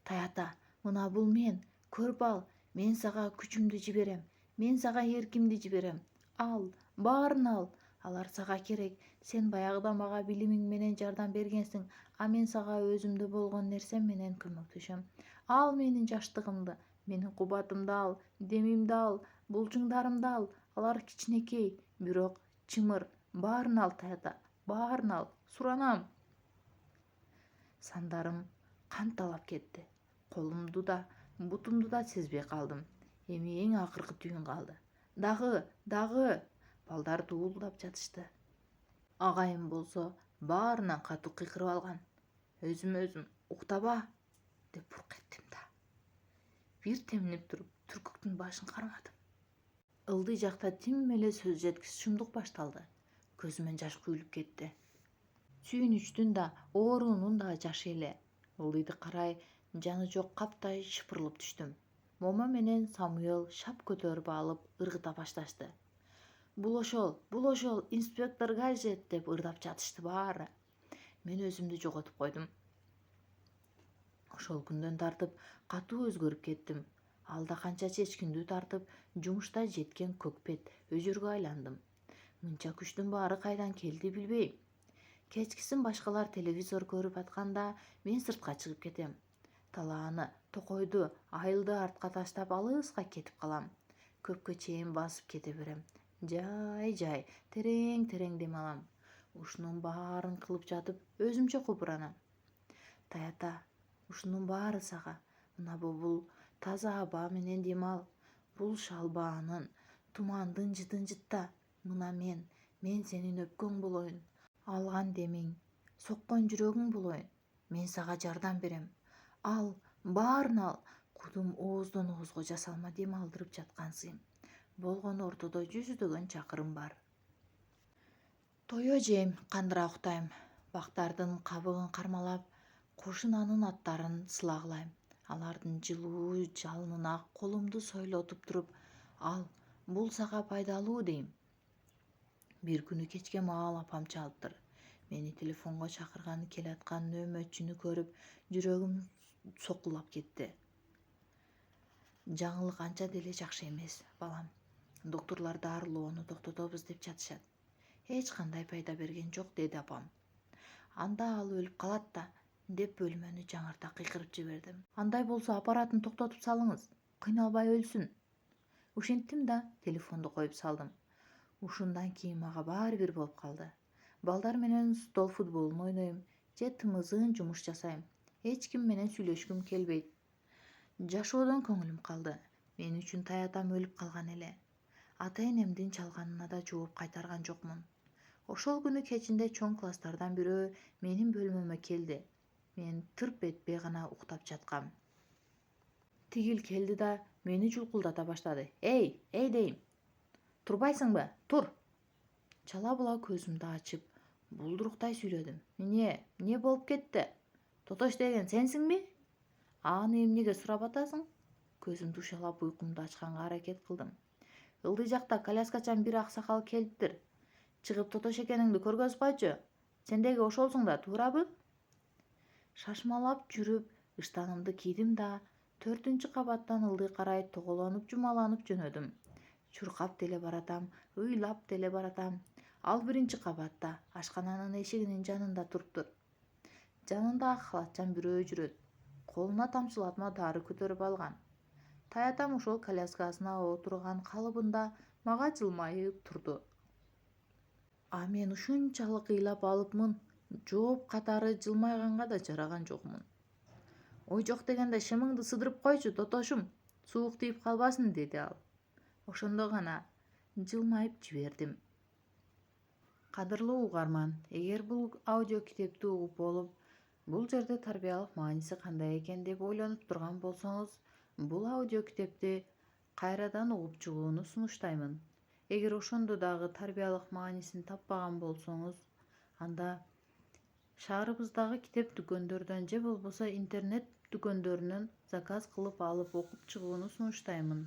S1: Таята, мына бул мен. Көрүп ал, мен сага күчүмдү жиберем. Мен сага эркимди жиберем. Ал, баарын ал. Алар сага керек. Сен баягыда мага билимиң менен жардам бергенсиң, а мен сага өзүмдө болгон нерсем менен көмөктөшөм. Ал менин жаштыгымды, менин кубатымды ал, демимди ал, булчуңдарымды ал. Алар кичинекей, бирок чымыр. Баарын ал, Таята, баарын ал. Суранам. Сандарым канталап кетти. Колумду да, бутумду да сезбей калдым. Эми эң акыркы түйүн калды. Дагы. Балдар дуулдап жатышты. Агайым болсо баарынан катуу кыйкырып алган. Өзүм уктаба деп бурк эттим да. Бир теминип туруп түркүктүн башын кармадым. Ылдый жакта тим эле сөз жеткис шумдук башталды. Көзүмөн жаш күйүлүп кетти. Сүйүнүчтүн да, оорунун да жашы эле. Ылдыйды карай жаны жок каптай шыпырылып түштүм. Момо менен Самуэл шап көтөрүп алып ыргыта башташты. Бул ошол, инспектор Гаджет деп ырдап жатышты баары. Мен өзүмдү жоготуп койдум. Ошол күндөн тартып катуу өзгөрүп кеттим. Алда канча чечкиндүү тартып, жумушта жеткен көкпет өжөргө айландым. Мынча күчтүн баары кайдан келди билбейм. Кечкисин башкалар телевизор көрүп атканда мен сыртка чыгып кетем. Талааны, токойду, айылды артка таштап алыска кетип калам. Көпкө чейин басып кете берем. Жай, терең дем алам. Ушунун баарын кылып жатып өзүмчө купуранам. Таята, ушунун баары сага. Мына бул таза аба менен дем ал. Бул шалбаанын, тумандын жытын-жытта. Мына мен сенин өпкөң болоюн. Алган демиң, соккон жүрөгүң болоюн. Мен сага жардам берем. Ал, баарын ал. Кудум ооздон оозго жасалма дем алдырып жаткансыйм. Болгону ортодо жүздөгөн чакырым бар. Тое жейм, кандыра уктайм. Бактардын кабыгын кармалап, кошунанын аттарын сылагылайм. Алардын жылуу жалынына колумду сойлотуп туруп, ал, бул сага пайдалуу дейм. Бир күнү кечке маал апам чалыптыр. Мени телефонго чакырганы келаткан нөөмөтчүнү көрүп, жүрөгүм сокулап кетти. Жаңылык анча деле жакшы эмес, балам. Доктурлар дарылоону токтотобуз деп жатышат. Эч кандай пайда берген жок, деди апам. Анда ал өлүп калат да, деп бөлмөнү жаңырта кыйкырып жибердим. Андай болсо аппаратын токтотуп салыңыз, кыйналбай өлсүн. Ушинттим да телефонду коюп салдым. Ушундан кийин мага баары бир болуп калды. Балдар менен стол футболун ойнойм же тымызын жумуш жасайм. Эч ким менен сүйлөшкүм келбейт. Жашоодон көңүлүм калды. Мен үчүн таятам өлүп калган эле. Ата-энемдин чалганына да жооп кайтарган жокмун. Ошол күнү кечинде чоң класстардан бирөө менин бөлмөмө келди. Мен тырп этпей гана уктап жаткам. Тигил келди да мени жулкулдата баштады. Эй дейм. Турбайсыңбы? Тур. Чала була көзүмдү ачып, булдуруктай сүйлөдүм. Не болуп кетти? Тотош деген сенсиңби? Аны эмнеге сурап атасың? Көзүмдү ушалап уйкумду ачканга аракет кылдым. Ылдый жакта коляскачан бир аксакал келиптир. Чыгып Тотош экениңди көргөзүп койчу. Сен деги ошолсуң да, туурабы? Шашмалап жүрүп, ыштанымды кийдим да 4-кабаттан ылдый карай тоголонуп жумаланып жөнөдүм. Чуркап деле баратам, ыйлап деле баратам. Ал 1-кабатта, ашкананын эшигинин жанында туруптур. Жанында ак халатчан бирөө жүрөт. колуна тамчылатма дары көтөрүп алган. Таятам ошол коляскасына отурган калыбында мага жылмайып турду. А мен ушунчалык ыйлап алыпмын, жооп катары жылмайганга да жараган жокмун. Ой жок дегенде шымыңды сыдырып койчу тотошум, суук тийип калбасын, деди ал. Ошондо гана жылмайып жибердим. Кадырлуу угарман, эгер бул аудио китепти угуп болуп, бул жерде тарбиялык мааниси кандай экен деп ойлонуп турган болсоңуз, бул аудио китепти кайрадан угуп чыгууну сунуштаймын. Эгер ошондо дагы тарбиялык маанисин таппаган болсоңуз, анда шаарыбыздагы китеп дүкөндөрдөн же болбосо интернет дүкөндөрүнөн заказ кылып алып окуп чыгууну сунуштаймын.